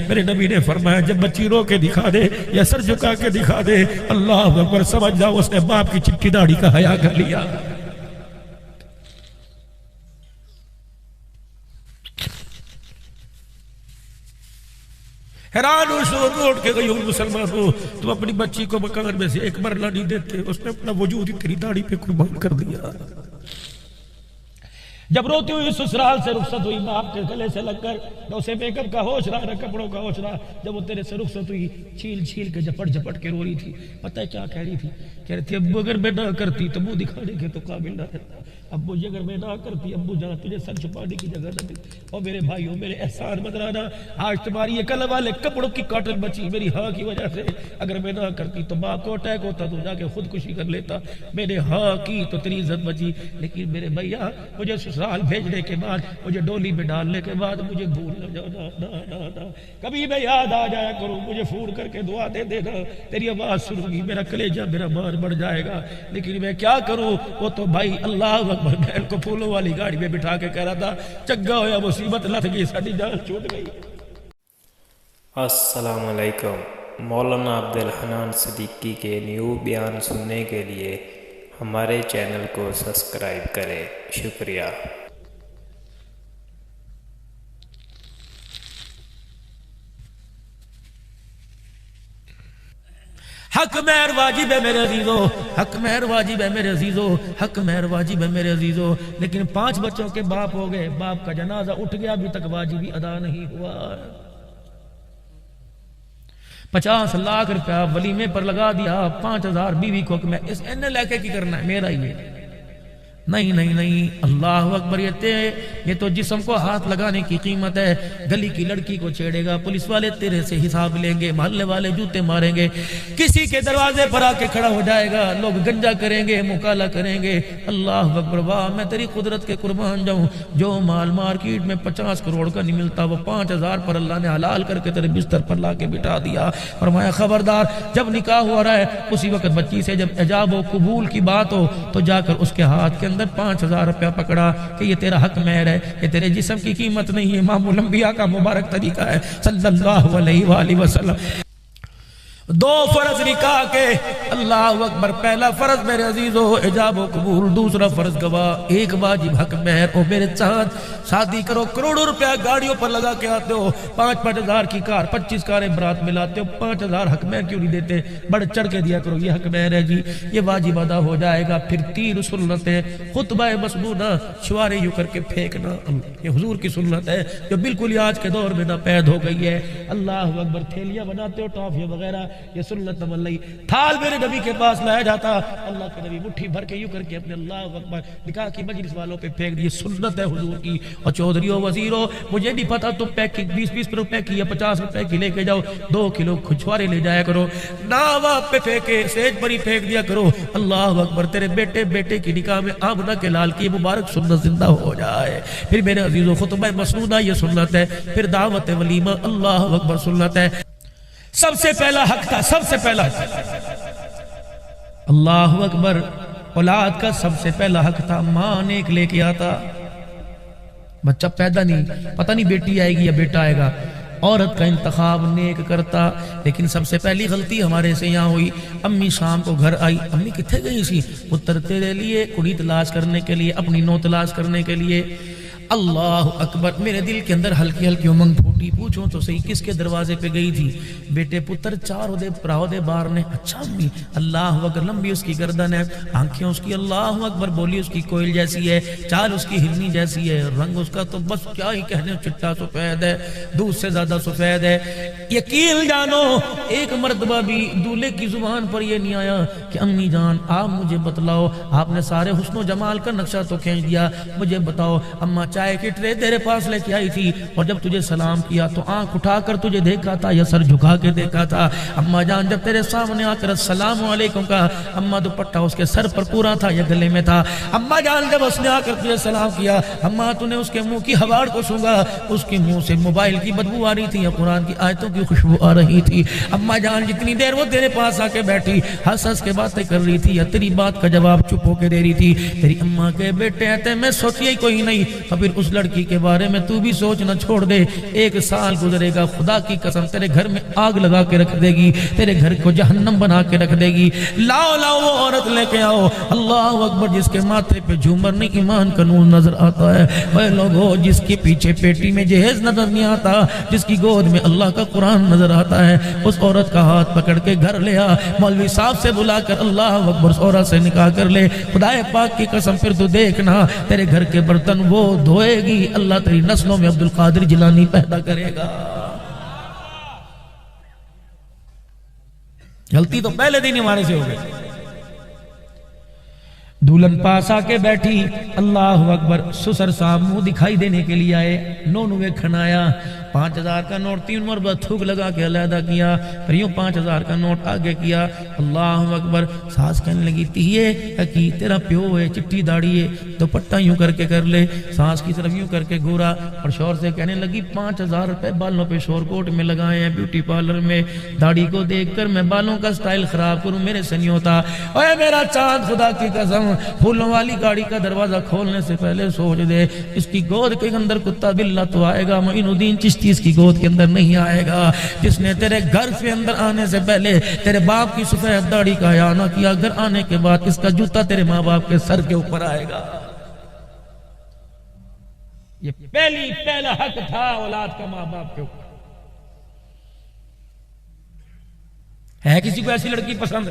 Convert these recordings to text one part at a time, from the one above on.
میرے نبی نے فرمایا جب بچی رو کے دکھا دے یا سر جھکا کے دکھا دے اللہ اکبر سمجھ جاؤ اس نے باپ کی چپٹی داڑھی کا حیا کر لیا. حیران اٹھ کے گئی مسلمان ہو تم اپنی بچی کو مکان میں سے ایک مرلہ نہیں دیتے. اس نے اپنا وجود ہی تیری داڑھی پہ قربان کر دیا. جب روتی ہوئی سسرال سے رخصت ہوئی باپ کے گلے سے لگ کر نہ اسے میک اپ کا ہوش رہا نہ کپڑوں کا ہوش رہا. جب وہ تیرے سے رخصت ہوئی چھیل چھیل کے جھپٹ کے رو رہی تھی. پتہ ہے کیا کہہ رہی تھی؟ کہہ رہی تھی ابو اگر میں نہ کرتی تو منہ دکھانے کے تو قابل نہ رہتا. ابو جی اگر میں نہ کرتی ابو جان تجھے سر چھپانے کی جگہ نہ ملتی. اور میرے بھائیوں میرے احسان مدرانا آج تمہاری یہ کل والے کپڑوں کی کاٹن بچی میری ہاں کی وجہ سے. اگر میں نہ کرتی تو ماں کو اٹیک ہوتا تو جا کے خودکشی کر لیتا. میں نے ہاں کی تو تیری عزت بچی. لیکن میرے بھیا مجھے سسرال بھیجنے کے بعد مجھے ڈولی میں ڈالنے کے بعد مجھے بھول نہ جانا. کبھی میں یاد آ جایا کروں مجھے فون کر کے دعا دے دینا. تیری آواز سنوں گی میرا کلیجہ میرا مان بڑھ جائے گا. لیکن میں کیا کروں وہ تو بھائی اللہ اکبر بہن کو پھولوں والی گاڑی میں بٹھا کے کہہ رہا تھا چنگا ہویا مصیبت لت گئی ساری جان چھوٹ گئی. السلام علیکم. مولانا عبدالحنان صدیقی کے نیو بیان سننے کے لیے ہمارے چینل کو سبسکرائب کریں. شکریہ. حق مہر واجب ہے میرے عزیزو حق مہر واجب ہے میرے عزیزو حق مہر واجب ہے میرے عزیزو. لیکن 5 بچوں کے باپ ہو گئے. باپ کا جنازہ اٹھ گیا ابھی تک واجبی ادا نہیں ہوا. 50 لاکھ روپیہ ولیمے پر لگا دیا. 5000 بیوی کو کہ میں اس لے کے کی کرنا ہے میرا ہی ہے. نہیں نہیں نہیں اللہ اکبر. یہ تو جسم کو ہاتھ لگانے کی قیمت ہے. گلی کی لڑکی کو چھیڑے گا پولیس والے تیرے سے حساب لیں گے. محلے والے جوتے ماریں گے. کسی کے دروازے پر آ کے کھڑا ہو جائے گا. لوگ گنجا کریں گے مکالا کریں گے. اللہ اکبر. واہ میں تیری قدرت کے قربان جاؤں. جو مال مارکیٹ میں 50 کروڑ کا نہیں ملتا وہ 5000 پر اللہ نے حلال کر کے تیرے بستر پر لا کے بٹھا دیا. فرمایا خبردار جب نکاح ہو رہا ہے اسی وقت بچی سے جب اجاب و قبول کی بات ہو تو جا کر اس کے ہاتھ کے اندر 5000 روپیہ پکڑا کہ یہ تیرا حق مہر ہے. یہ تیرے جسم کی قیمت نہیں ہے. امام الانبیاء کا مبارک طریقہ ہے صلی اللہ علیہ وآلہ وسلم. 2 فرض نکاح کے. اللہ اکبر. پہلا فرض میرے عزیزو اجاب و قبول. دوسرا فرض گواہ. ایک واجب حق مہر. او میرے چاند شادی کرو کروڑوں روپیہ گاڑیوں پر لگا کے آتے ہو. 5-5 ہزار کی کار 25 کاریں برات میں لاتے ہو. 5000 حق مہر کیوں نہیں دیتے؟ بڑھ چڑھ کے دیا کرو. یہ حق مہر ہے جی یہ واجب ادا ہو جائے گا. پھر 3 سنتیں. خطبہ مسنونہ شوارے یوں کر کے پھینکنا یہ حضور کی سنت ہے جو بالکل آج کے دور میں ناپید ہو گئی ہے. اللہ اکبر. تھیلیاں بناتے ہو ٹافیاں وغیرہ یہ سنت عملی. تھال میرے نبی کے پاس لایا جاتا. اللہ کے نبی مٹھی بھر کے یوں کر کے اپنے اللہ اکبر نکاح کی مجلس والوں پہ پھینک دی. سنت ہے حضور کی. اور چودھریوں وزیروں مجھے نہیں پتا تم پیک 20 روپے کی یا 50 روپے کی لے کے جاؤ 2 کلو کھچوارے لے جایا کرو. ناوا پہ پھینکے سیج پر ہی پھینک دیا کرو. اللہ اکبر. تیرے بیٹے کی نکاح میں آمنہ کے لال کی مبارک سنت زندہ ہو جائے. پھر میرے عزیزوں خطبہ مسنونہ یہ سنت ہے. پھر دعوت ولیمہ اللہ اکبر سنت ہے. سب سے پہلا حق تھا. سب سے پہلا اللہ اکبر. اولاد کا سب سے پہلا حق تھا. ماں نیک لے کے آتا. بچہ پیدا نہیں پتہ نہیں بیٹی آئے گی یا بیٹا آئے گا. عورت کا انتخاب نیک کرتا. لیکن سب سے پہلی غلطی ہمارے سے یہاں ہوئی. امی شام کو گھر آئی. امی کتنے گئی سی؟ پتر تیرے لیے کڑی تلاش کرنے کے لیے اپنی نو تلاش کرنے کے لیے. اللہ اکبر. میرے دل کے اندر ہلکی ہلکی امنگ پھوٹی. پوچھوں تو صحیح کس کے دروازے پہ گئی تھی؟ بیٹے پتر 4 پراودے بار نے. اچھا امی. اللہ اکبر. لمبی اس کی گردن ہے. آنکھیں اس کی اللہ اکبر. بولی اس کی کوئل جیسی ہے. چال اس کی ہرنی جیسی ہے. رنگ اس کا تو بس کیا ہی کہنے چٹا سفید ہے. دودھ سے زیادہ سفید ہے. یقین جانو ایک مرتبہ بھی دولہے کی زبان پر یہ نہیں آیا کہ امی جان آپ مجھے بتلاؤ. آپ نے سارے حسن و جمال کا نقشہ تو کھینچ دیا. مجھے بتاؤ اماں چائے کی ٹرے تیرے پاس لے کے آئی تھی اور جب تجھے سلام کیا تو آنکھ اٹھا کر تجھے دیکھا تھا یا سر جھکا کے دیکھا تھا؟ اماں جان جب تیرے سامنے آ کر السلام علیکم کہا اماں دوپٹہ اس کے سر پر پورا تھا یا گلے میں تھا؟ اماں جان جب اس نے آ کر تجھے سلام کیا اماں تو نے اس کے منہ کی ہواڑ کو سونگا. اس کے منہ سے موبائل کی بدبو آ رہی تھی یا قرآن کی آیتوں کی خوشبو آ رہی تھی. اماں جان جتنی دیر وہ تیرے پاس آ کے بیٹھی ہنس ہنس کے باتیں کر رہی تھی یا تیری بات کا جواب چپ ہو کے دے رہی تھی. تیری اماں کے بیٹے آتے میں سوچی ہی کوئی نہیں. اب پھر اس لڑکی کے بارے میں تو بھی سوچنا چھوڑ دے. 1 سال گزرے گا, خدا کی قسم تیرے گھر میں آگ لگا کے رکھ دے گی, تیرے گھر کو جہنم بنا کے رکھ دے گی. لاؤ لاؤ وہ عورت لے کے آؤ. اللہ اکبر. جس کے ماتھے پہ جھومر نہیں ایمان کا نور نظر آتا ہے, اے لوگو جس کے پیچھے پیٹی میں جہیز نظر نہیں آتا, جس کی گود میں اللہ کا قرآن نظر آتا ہے, اس عورت کا ہاتھ پکڑ کے گھر لے آ, مولوی صاحب سے بلا کر اللہ اکبر اس عورت سے نکاح کر لے. خدا پاک کی قسم پھر تو دیکھنا تیرے گھر کے برتن وہ دھوئے گی, اللہ تیری نسلوں میں عبد القادر جیلانی پیدا کرے گا. غلطی تو پہلے دن ہمارے سے ہو گئی. دولن پاس آ کے بیٹھی, اللہ اکبر. سسر صاحب منہ دکھائی دینے کے لیے آئے, نونو ویکھن آیا. 5000 کا نوٹ 3 مرتبہ تھوک لگا کے علیحدہ کیا, پھر یوں 5000 کا نوٹ آگے کیا. اللہ اکبر. ساس کہنے لگی تیے کی تیرا پیو ہے, چٹی داڑھی ہے, دوپٹہ یوں کر کے کر لے. ساس کی طرف یوں کر کے گورا اور شوہر سے کہنے لگی 5000 روپے بالوں پہ شور کوٹ میں لگائے ہیں بیوٹی پارلر میں, داڑھی کو دیکھ کر میں بالوں کا سٹائل خراب کروں میرے سے نہیں ہوتا. اے میرا چاند خدا کی قسم, پھولوں والی گاڑی کا دروازہ کھولنے سے پہلے سوچ دے اس کی گود کے اندر کتا بلہ تو آئے گا, معین الدین چشتی اس کی گود کے اندر نہیں آئے گا, جس نے تیرے گھر سے اندر آنے سے پہلے تیرے باپ کی سفید داڑھی کا حیا نہ کیا, گھر آنے کے بعد اس کا جوتا تیرے ماں باپ کے سر کے اوپر آئے گا. یہ پہلا حق تھا اولاد کا ماں باپ کے اوپر. ہے کسی کو ایسی لڑکی پسند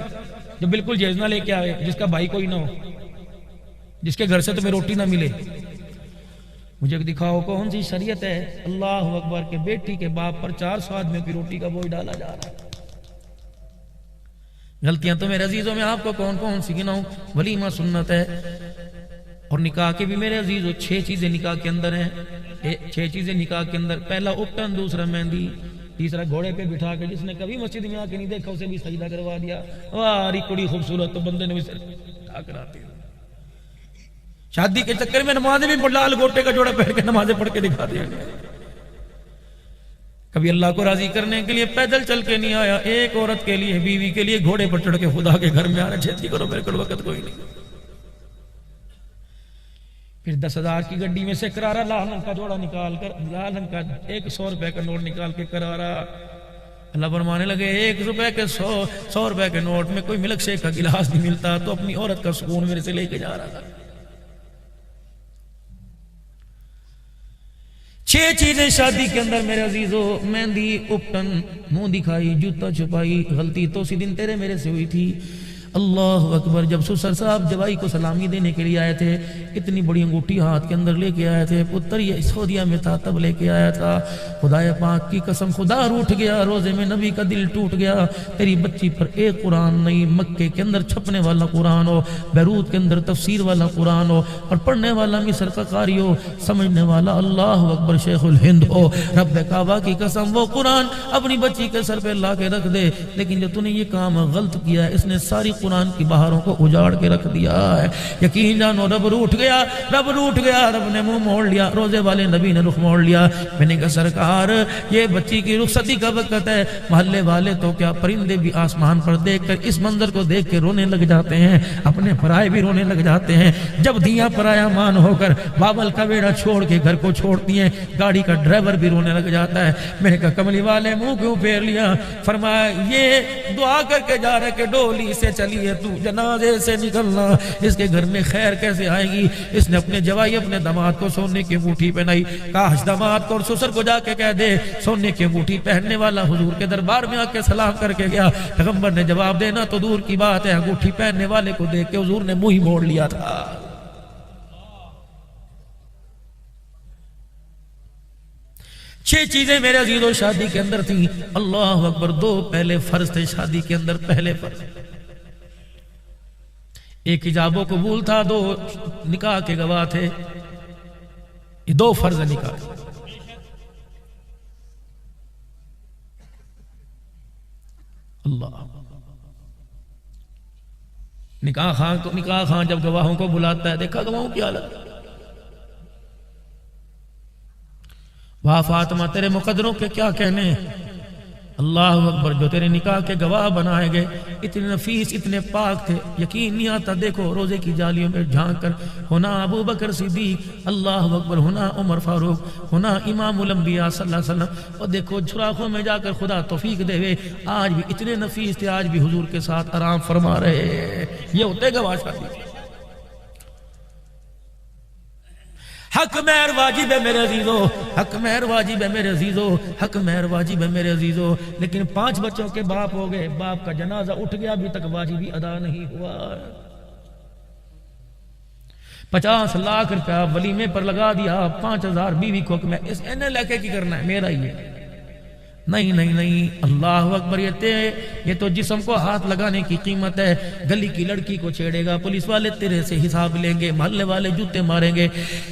جو بالکل جہیز نہ لے کے آئے, جس کا بھائی کوئی نہ ہو, جس کے گھر سے تمہیں روٹی نہ ملے؟ مجھے دکھاؤ کون سی شریعت ہے اللہ اکبر کے بیٹی کے باپ پر 400 آدمیوں کی روٹی کا بوجھ ڈالا جا رہا ہے. غلطیاں تو میرے عزیزوں میں آپ کو کون کون سی گناؤں؟ ولیمہ سنت ہے, اور نکاح کے بھی میرے عزیزوں 6 چیزیں نکاح کے اندر ہیں. 6 چیزیں نکاح کے اندر. پہلا اپٹن, دوسرا مہندی, تیسرا گھوڑے پہ بٹھا کے, جس نے کبھی مسجد میں آ کے نہیں دیکھا اسے بھی سجدہ کروا دیا. واری کڑی خوبصورت تو بندے نے بھی سجدہ کراتی. شادی کے چکر میں نمازیں بھی لال گوٹے کا جوڑا پہن کے نمازیں پڑھ کے دکھا دیا. کبھی اللہ کو راضی کرنے کے لیے پیدل چل کے نہیں آیا, ایک عورت کے لیے, بیوی کے لیے گھوڑے پر چڑھ کے خدا کے گھر میں آ رہے, چھتی کرو میرے کو وقت کوئی نہیں. پھر 10,000 کی گڈی میں سے کرارا لال رنگ کا جوڑا نکال کر, لال رنگ کا 100 روپے کا نوٹ نکال کے کرارا. اللہ فرمانے لگے 1 روپے کے 100 روپے کے نوٹ میں کوئی ملک شیک کا گلاس نہیں ملتا, تو اپنی عورت کا سکون میرے سے لے کے جا رہا تھا. 6 چیزیں شادی کے اندر میرے عزیزو, مہندی, اپٹن, منہ دکھائی, جوتا چھپائی. غلطی تو اسی دن تیرے میرے سے ہوئی تھی. اللہ اکبر. جب سسر صاحب جوائی کو سلامی دینے کے لیے آئے تھے, اتنی بڑی انگوٹھی ہاتھ کے اندر لے کے آئے تھے. پتر یہ سعودیہ میں تھا تب لے کے آیا تھا. خدا پاک کی قسم خدا روٹھ گیا, روزے میں نبی کا دل ٹوٹ گیا. تیری بچی پر ایک قرآن نہیں, مکے کے اندر چھپنے والا قرآن ہو, بیروت کے اندر تفسیر والا قرآن ہو, اور پڑھنے والا مصر کا قاری ہو, سمجھنے والا اللہ اکبر شیخ الہند ہو. رب کعبہ کی قسم وہ قرآن اپنی بچی کے سر پہ لا کے رکھ دے. لیکن جو تو نے یہ کام غلط کیا, اس نے ساری قرآن کی بہاروں کو اجاڑ کے رکھ دیا ہے. یقین جانو رب روٹھ گیا, رب روٹھ گیا, رب نے منہ موڑ لیا, روزے والے نبی نے رخ موڑ لیا. میں نے کہا سرکار یہ بچی کی رخصتی کا وقت ہے. محلے والے تو کیا پرندے بھی آسمان پر دیکھ کر اس منظر کو دیکھ کے رونے لگ جاتے ہیں, اپنے پرائے بھی رونے لگ جاتے ہیں. جب دیا پرایا مان ہو کر بابل کا بیڑا چھوڑ کے گھر کو چھوڑتی ہیں, گاڑی کا ڈرائیور بھی رونے لگ جاتا ہے. میں نے کہا کملی والے منہ کیوں پھیر لیا؟ فرمایا یہ دعا کر کے جا رہے کہ ڈولی سے چلیے تو جنازے سے نکلنا, اس کے گھر میں خیر کیسے آئے گی؟ اس نے اپنے جوائی اپنے داماد کو سونے کی انگوٹھی پہنائی. کاش داماد کو اور سسر کو جا کے کہہ دے سونے کی انگوٹھی پہننے والا حضور کے دربار میں آ کے سلام کر کے گیا. پیغمبر نے جواب دینا تو دور کی بات ہے, انگوٹھی پہننے والے کو دیکھ کے حضور نے منہ ہی موڑ لیا تھا. 6 چیزیں میرے عزیزوں شادی کے اندر تھیں. اللہ اکبر. 2 پہلے فرض تھے شادی کے اندر. پہلے فرض, ایک حجاب و قبول تھا, 2 نکاح کے گواہ تھے. یہ 2 فرض نکاح. اللہ نکاح خان جب گواہوں کو بلاتا ہے, دیکھا گواہوں کی حالت, واہ فاطمہ تیرے مقدروں کے کیا کہنے, اللہ اکبر، جو تیرے نکاح کے گواہ بنائے گئے اتنے نفیس اتنے پاک تھے، یقین نہیں آتا۔ دیکھو روزے کی جالیوں میں جھانک کر، ہونا ابو بکر صدیق، اللہ اکبر، ہونا عمر فاروق، ہونا امام الانبیاء صلی اللہ علیہ وسلم، اور دیکھو سوراخوں میں جا کر خدا توفیق دے وے، آج بھی اتنے نفیس تھے، آج بھی حضور کے ساتھ آرام فرما رہے۔ یہ ہوتے گواہ شادی۔ حق مہر واجب ہے میرے عزیزو، حق مہر واجب ہے میرے عزیزو، حق مہر واجب ہے میرے عزیزو، لیکن 5 بچوں کے باپ ہو گئے، باپ کا جنازہ اٹھ گیا، ابھی تک واجبی ادا نہیں ہوا۔ 50 لاکھ روپیہ ولیمے پر لگا دیا، 5000 بیوی کو کہ میں اس لے کے کی کرنا ہے میرا ہی ہے۔ نہیں نہیں نہیں، اللہ اکبر، یہ تو جسم کو ہاتھ لگانے کی قیمت ہے۔ گلی کی لڑکی کو چھیڑے گا، پولیس والے تیرے سے حساب لیں گے، محلے والے جوتے ماریں گے،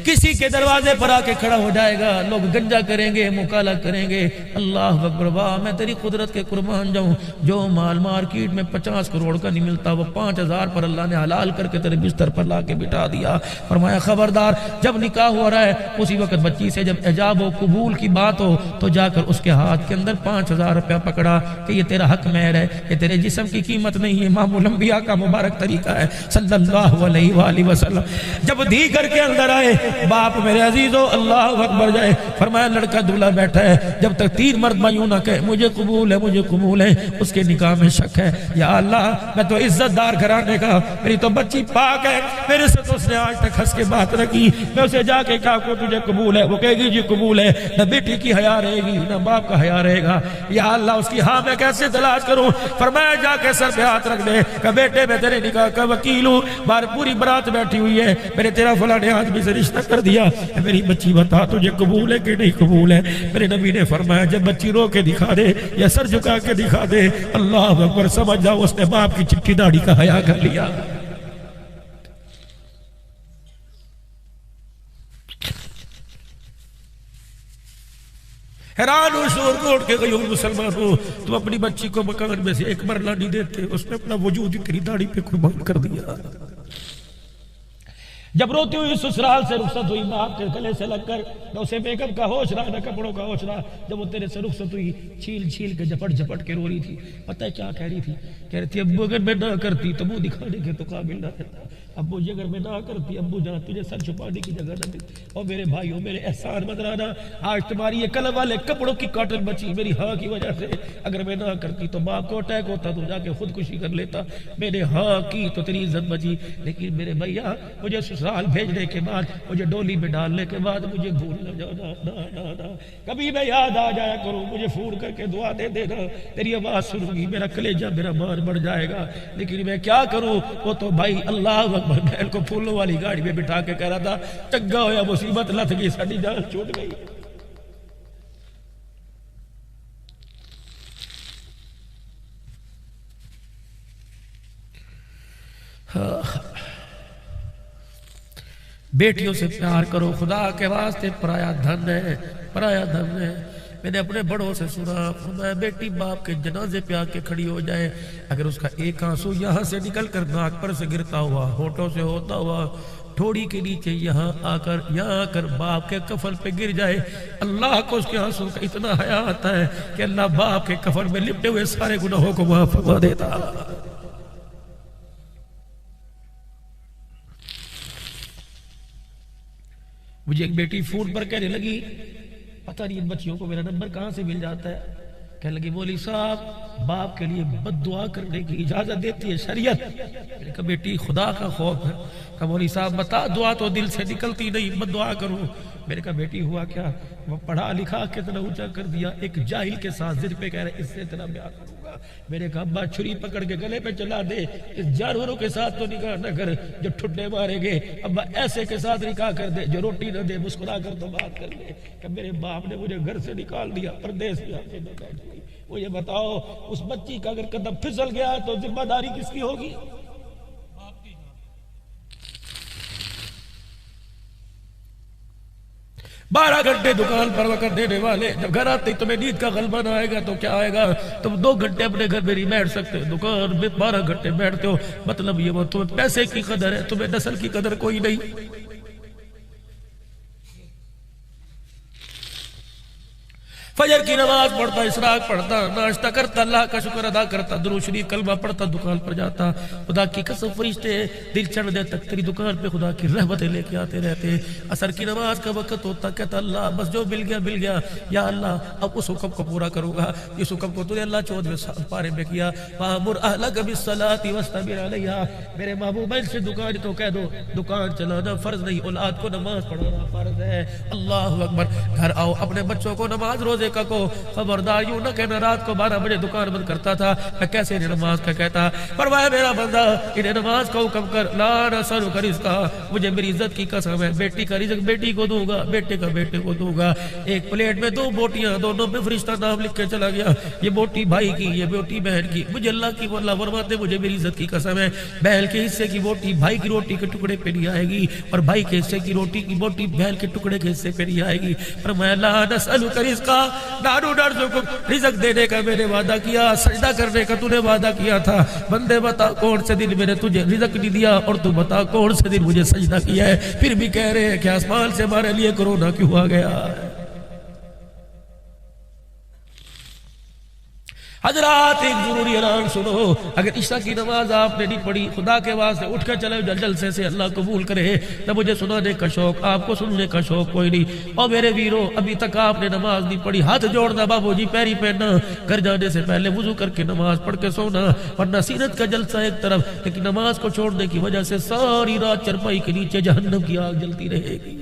کسی کے دروازے پر آ کے کھڑا ہو جائے گا، لوگ گنجا کریں گے، مکالا کریں گے۔ اللہ اکبر، واہ میں تیری قدرت کے قربان جاؤں، جو مال مارکیٹ میں 50 کروڑ کا نہیں ملتا، وہ 5000 پر اللہ نے حلال کر کے تیرے بستر پر لا کے بٹھا دیا۔ فرمایا خبردار، جب نکاح ہو رہا ہے اسی وقت بچی سے جب اعجاب و قبول کی بات ہو تو جا کر اس کے ہاتھ کے اندر 5000 روپیہ پکڑا کہ یہ تیرا حق مہر ہے، یہ تیرے جسم کی قیمت نہیں ہے، امام الانبیاء کا مبارک طریقہ ہے صلی اللہ علیہ وآلہ وسلم۔ جب دی کر کے اندر آئے، باپ میرے عزیزو اللہ اکبر جائے، فرمایا لڑکا دولہا بیٹھا ہے، جب تک 3 مرتبہ یوں نہ کہے مجھے قبول ہے مجھے قبول ہے، اس کے نکاح میں شک ہے۔ یا اللہ، میں تو عزت دار گھرانے کا، میری تو بچی پاک ہے، میرے سے تو اس نے آج تک ہنس کے بات رکھی، میں اسے جا کے کہا کہ تجھے قبول ہے، وہ کہے گی جی قبول ہے، نہ بیٹی کی حیا رہے گی نہ باپ کا حیا رہے گا۔ یا اللہ، اس کی ہاں میں کیسے تلاش کروں؟ فرمایا جا کے سر پہ ہاتھ رکھ دے کہ بیٹے میں تیرے نکاح کا وکیل ہوں، بار پوری برات بیٹھی ہوئی ہے، میرے تیرا فلاں آدمی سے رشتہ کر دیا، میری بچی بتا تجھے قبول ہے کہ نہیں قبول ہے؟ میرے نبی نے فرمایا جب بچی رو کے دکھا دے یا سر جھکا کے دکھا دے، اللہ اکبر، سمجھ جاؤ اس نے باپ کی چپٹی داڑھی کا حیا کر لیا۔ حیران ہو، شور کو اٹھ کے گئی ہوں مسلمان ہو، تم اپنی بچی کو مکان میں سے ایک مرلہ نہیں دیتے، اس نے اپنا وجود اتنی داڑھی پہ قربان کر دیا۔ جب روتی ہوئی سسرال سے رخصت ہوئی، باپ کے گلے سے لگ کر، نہ اسے میک اپ کا ہوش رہا نہ کپڑوں کا ہوش رہا، جب وہ تیرے سے رخصت ہوئی چھیل چھیل کے جھپٹ جھپٹ کے رو رہی تھی۔ پتہ ہے کیا کہہ رہی تھی؟ کہہ رہی تھی ابو اگر میں نہ کرتی تو منہ دکھانے کے تو قابل نہ رہتا، ابو جی اگر میں نہ کرتی، ابو جان تجھے سر چھپانے کی جگہ نہ ملتی، اور میرے بھائیوں میرے احسان مدرانا، آج تمہاری یہ کلم والے کپڑوں کی کاٹن بچی میری ہاں کی وجہ سے، اگر میں نہ کرتی تو باپ کو اٹیک ہوتا تو جا کے خودکشی کر لیتا، میرے ہاں کی تو تیری عزت بچی۔ لیکن میرے بھیا مجھے سسرال بھیجنے کے بعد، مجھے ڈولی میں ڈالنے کے بعد مجھے بھول نہ جانا، نہ کبھی میں یاد آ جایا کروں، مجھے فون کر کے دعا دے دینا، تیری آواز سنوں گی، میرا کلیجہ میرا مان بڑھ جائے گا۔ لیکن میں کیا کروں؟ وہ تو بھائی اللہ اکبر، بہن کو پھولوں والی گاڑی میں بٹھا کے کہہ رہا تھا چنگا ہویا مصیبت لتھ گئی، ساڈی جان چھوٹ گئی۔ بیٹیوں سے پیار کرو، خدا کے واسطے، پرایا دھن ہے، پرایا دھن ہے۔ میں نے اپنے بڑوں سے سنا، فرمایا بیٹی باپ کے جنازے پہ آ کے کھڑی ہو جائے، اگر اس کا ایک آنسو یہاں سے نکل کر ناک پر سے گرتا ہوا، ہونٹوں سے ہوتا ہوا ٹھوڑی کے نیچے یہاں آ کر باپ کے کفن پہ گر جائے، اللہ کو اس کے آنسو کا اتنا حیا آتا ہے کہ اللہ باپ کے کفن میں لپٹے ہوئے سارے گناہوں کو معاف فرما دیتا۔ مجھے ایک بیٹی فون پر کہنے لگی پتہ نہیں ان بچیوں کو میرا نمبر کہاں سے مل جاتا ہے، کہنے لگی مولوی صاحب باپ کے لیے بد دعا کرنے کی اجازت دیتی ہے شریعت۔ میں نے کہا بیٹی خدا کا خوف ہے، کہا مولوی صاحب بتا دعا تو دل سے نکلتی نہیں، بد دعا کروں۔ میں نے کہا بیٹی ہوا کیا؟ وہ پڑھا لکھا کتنا اونچا کر دیا، ایک جاہل کے ساتھ ضد پہ کہہ رہے اس سے تیرا بیاہ کروں گا۔ میں نے کہا ابا چھری پکڑ کے گلے پہ چلا دے، اس جانوروں کے ساتھ تو نکاح نہ کر جو ٹھڈے مارے گے، ابا ایسے کے ساتھ نکاح کر دے جو روٹی نہ دے، مسکرا کر تو بات کر لے۔ کہ میرے باپ نے مجھے گھر سے نکال دیا، پردیس میں آتے میں بیٹھ گئی۔ وہ یہ بتاؤ اس بچی کا اگر قدم پھسل گیا تو ذمہ داری کس کی ہوگی؟ 12 گھنٹے دکان پر وقت دینے والے، جب گھر آتے تمہیں نیند کا غلبہ نہ آئے گا تو کیا آئے گا؟ تم 2 گھنٹے اپنے گھر میں نہیں بیٹھ سکتے، دکان میں 12 گھنٹے بیٹھتے ہو، مطلب یہ وہ تمہیں پیسے کی قدر ہے، تمہیں نسل کی قدر کوئی نہیں۔ فجر کی نماز پڑھتا، اشراق پڑھتا، ناشتہ کرتا، اللہ کا شکر ادا کرتا، درود شریف کلمہ پڑھتا، دکان پر جاتا، خدا کی قسم فرشتے دل چڑھ دے تک تیری دکان پہ خدا کی رحمتیں لے کے آتے رہتے۔ عصر کی نماز کا وقت ہوتا، کہتا اللہ بس جو مل گیا، یا اللہ اب اس حکم کو پورا کروں گا جس حکم کو تو نے اللہ 14ویں پارے میں کیا، وَأَمُرْ أَهْلَكَ بِالصَّلَاةِ وَاسْتَبِرْ عَلَيْهَا۔ میرے محبوب سے دکان تو کہہ دو دکان چلانا فرض نہیں، اولاد کو نماز پڑھانا فرض ہے۔ اللہ اکبر، گھر آؤ اپنے بچوں کو نماز روزے کا کو خبردار یوں نہ کہنا رات کو 12 بجے دکان بند کرتا تھا، میں کیسے انہیں نماز کا کہتا، فرمایا میرا بندہ انہیں نماز کا حکم کر، لا نسألک رزقا، مجھے میری عزت کی قسم ہے بیٹی کا رزق بیٹی کو دوں گا، بیٹے کا بیٹے کو دوں گا۔ ایک پلیٹ میں 2 بوٹیاں، دونوں میں فرشتہ نام لکھ کے چلا گیا، یہ بوٹی بھائی کی، یہ بوٹی بہن کی، مجھے اللہ کی اللہ فرماتے مجھے میری عزت کی قسم ہے بہن کے حصے کی بوٹی بھائی کی روٹی کے ٹکڑے پہ نہیں آئے گی، اور بھائی کے حصے کی روٹی کی بوٹی بہن کے ٹکڑے کے حصے پہ نہیں آئے گی۔ فرمایا لا نسألک رزقا، رزق دینے کا میں نے وعدہ کیا، سجدہ کرنے کا تو نے وعدہ کیا تھا، بندے بتا کون سے دن میں نے تجھے رزق نہیں دیا، اور تو بتا کون سے دن مجھے سجدہ کیا ہے، پھر بھی کہہ رہے ہیں کہ آسمان سے ہمارے لیے کرونا کیوں آ گیا۔ حضرات ایک ضروری اعلان سنو، اگر عشاء کی نماز آپ نے نہیں پڑھی، خدا کے واسطے اٹھ کر چلے جلسے سے اللہ قبول کرے، نہ مجھے سنانے کا شوق، آپ کو سننے کا شوق کوئی نہیں۔ اور میرے ویرو ابھی تک آپ نے نماز نہیں پڑھی، ہاتھ جوڑنا بابو جی، پیری پہننا، گھر جانے سے پہلے وضو کر کے نماز پڑھ کے سونا، ورنہ سیرت کا جلسہ ایک طرف، لیکن نماز کو چھوڑنے کی وجہ سے ساری رات چرپائی کے نیچے جہنم کی آگ جلتی رہے گی۔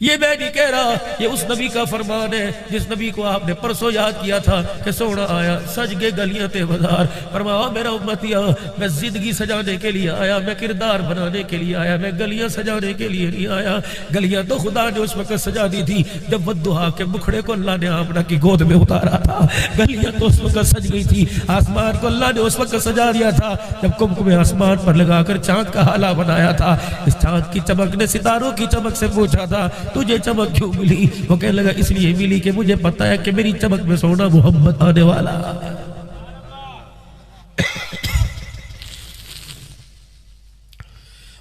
یہ میں نہیں کہہ رہا، یہ اس نبی کا فرمان ہے جس نبی کو آپ نے پرسوں یاد کیا تھا کہ سونا آیا سج گے گلیاں تے بازار، فرمایا میرا امتیا میں زندگی سجانے کے لیے آیا، میں کردار بنانے کے لیے آیا، میں گلیاں سجانے کے لیے نہیں آیا۔ گلیاں تو خدا نے اس وقت سجا دی تھی جب ودھا کے مکھڑے کو اللہ نے آمنہ کی گود میں اتارا تھا، گلیاں تو اس وقت سج گئی تھی، آسمان کو اللہ نے اس وقت سجا دیا تھا جب کمکم آسمان پر لگا کر چاند کا حالہ بنایا تھا۔ اس چاند کی چمک نے ستاروں کی چمک سے پوچھا تھا تجھے چمک کیوں ملی؟ وہ کہنے لگا اس لیے ملی کہ مجھے پتا ہے کہ میری چمک میں سونا محمد آنے والا۔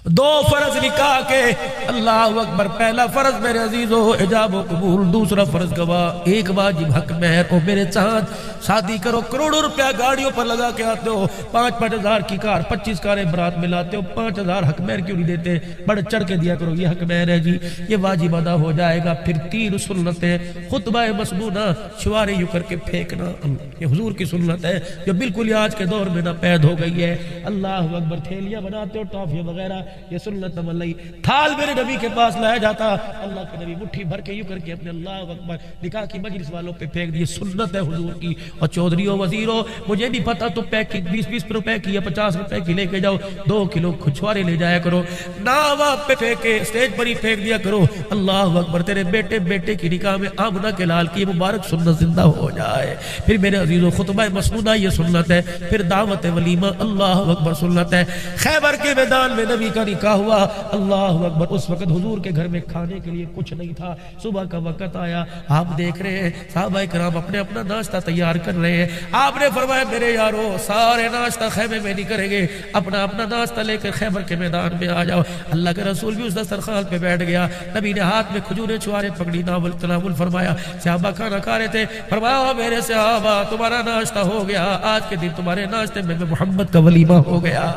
دو فرض نکاح کے، اللہ اکبر، پہلا فرض میرے عزیزو حجاب و قبول، دوسرا فرض گواہ، ایک واجب حق مہر۔ او میرے چاند شادی کرو، کروڑوں روپیہ گاڑیوں پر لگا کے آتے ہو، 5-5 ہزار کی کار، 25 کاریں برات میں لاتے ہو، 5 ہزار حق مہر کیوں نہیں دیتے؟ بڑھ چڑھ کے دیا کرو، یہ حق مہر ہے جی، یہ واجب ادا ہو جائے گا۔ پھر 3 سنتیں، خطبہ مسنونہ، شوارے یوں کر کے پھینکنا، یہ حضور کی سنت ہے جو بالکل آج کے دور میں ناپید ہو گئی ہے۔ اللہ اکبر، تھیلیاں بناتے ہو ٹافیاں وغیرہ، یہ سنت عمل نہیں۔ تھال میرے نبی کے پاس لایا جاتا، اللہ کے نبی مٹھی بھر کے یوں کر کے اپنے اللہ اکبر نکاح کی مجلس والوں پہ پھینک دیے، سنت ہے حضور کی۔ اور چودھریوں وزیروں مجھے نہیں پتا تو پیک 20-20 روپے کی یا 50 روپے کی لے کے جاؤ، 2 کلو چھوارے لے جایا کرو، ناوا پہ پھینکے اسٹیج پر ہی پھینک دیا کرو۔ اللہ اکبر، تیرے بیٹے کی نکاح میں آمنہ کے لال کی مبارک سنت زندہ ہو جائے۔ پھر میرے عزیزوں خطبہ مسنونہ یہ سنت ہے، پھر دعوت ولیمہ، اللہ اکبر، سنت ہے۔ خیبر کے میدان میں نبی کا نکاح ہوا، اللہ اکبر، اس وقت حضور کے گھر میں کھانے کے لیے کچھ نہیں تھا، صبح کا وقت آیا، آپ دیکھ رہے ہیں صحابہ کرام اپنے اپنا ناشتہ تیار کر رہے ہیں۔ آپ نے فرمایا میرے یارو سارے ناشتہ خیمے میں نہیں کریں گے، اپنا اپنا ناشتہ لے کر خیبر کے میدان میں آ جاؤ۔ اللہ کے رسول بھی اس دسترخوان پہ بیٹھ گیا، نبی نے ہاتھ میں کھجوریں چھوارے پکڑی، تناول فرمایا۔ صحابہ کھانا کھا رہے تھے، فرمایا میرے صحابہ تمہارا ناشتہ ہو گیا، آج کے دن تمہارے ناشتے میں محمد کا ولیمہ ہو گیا۔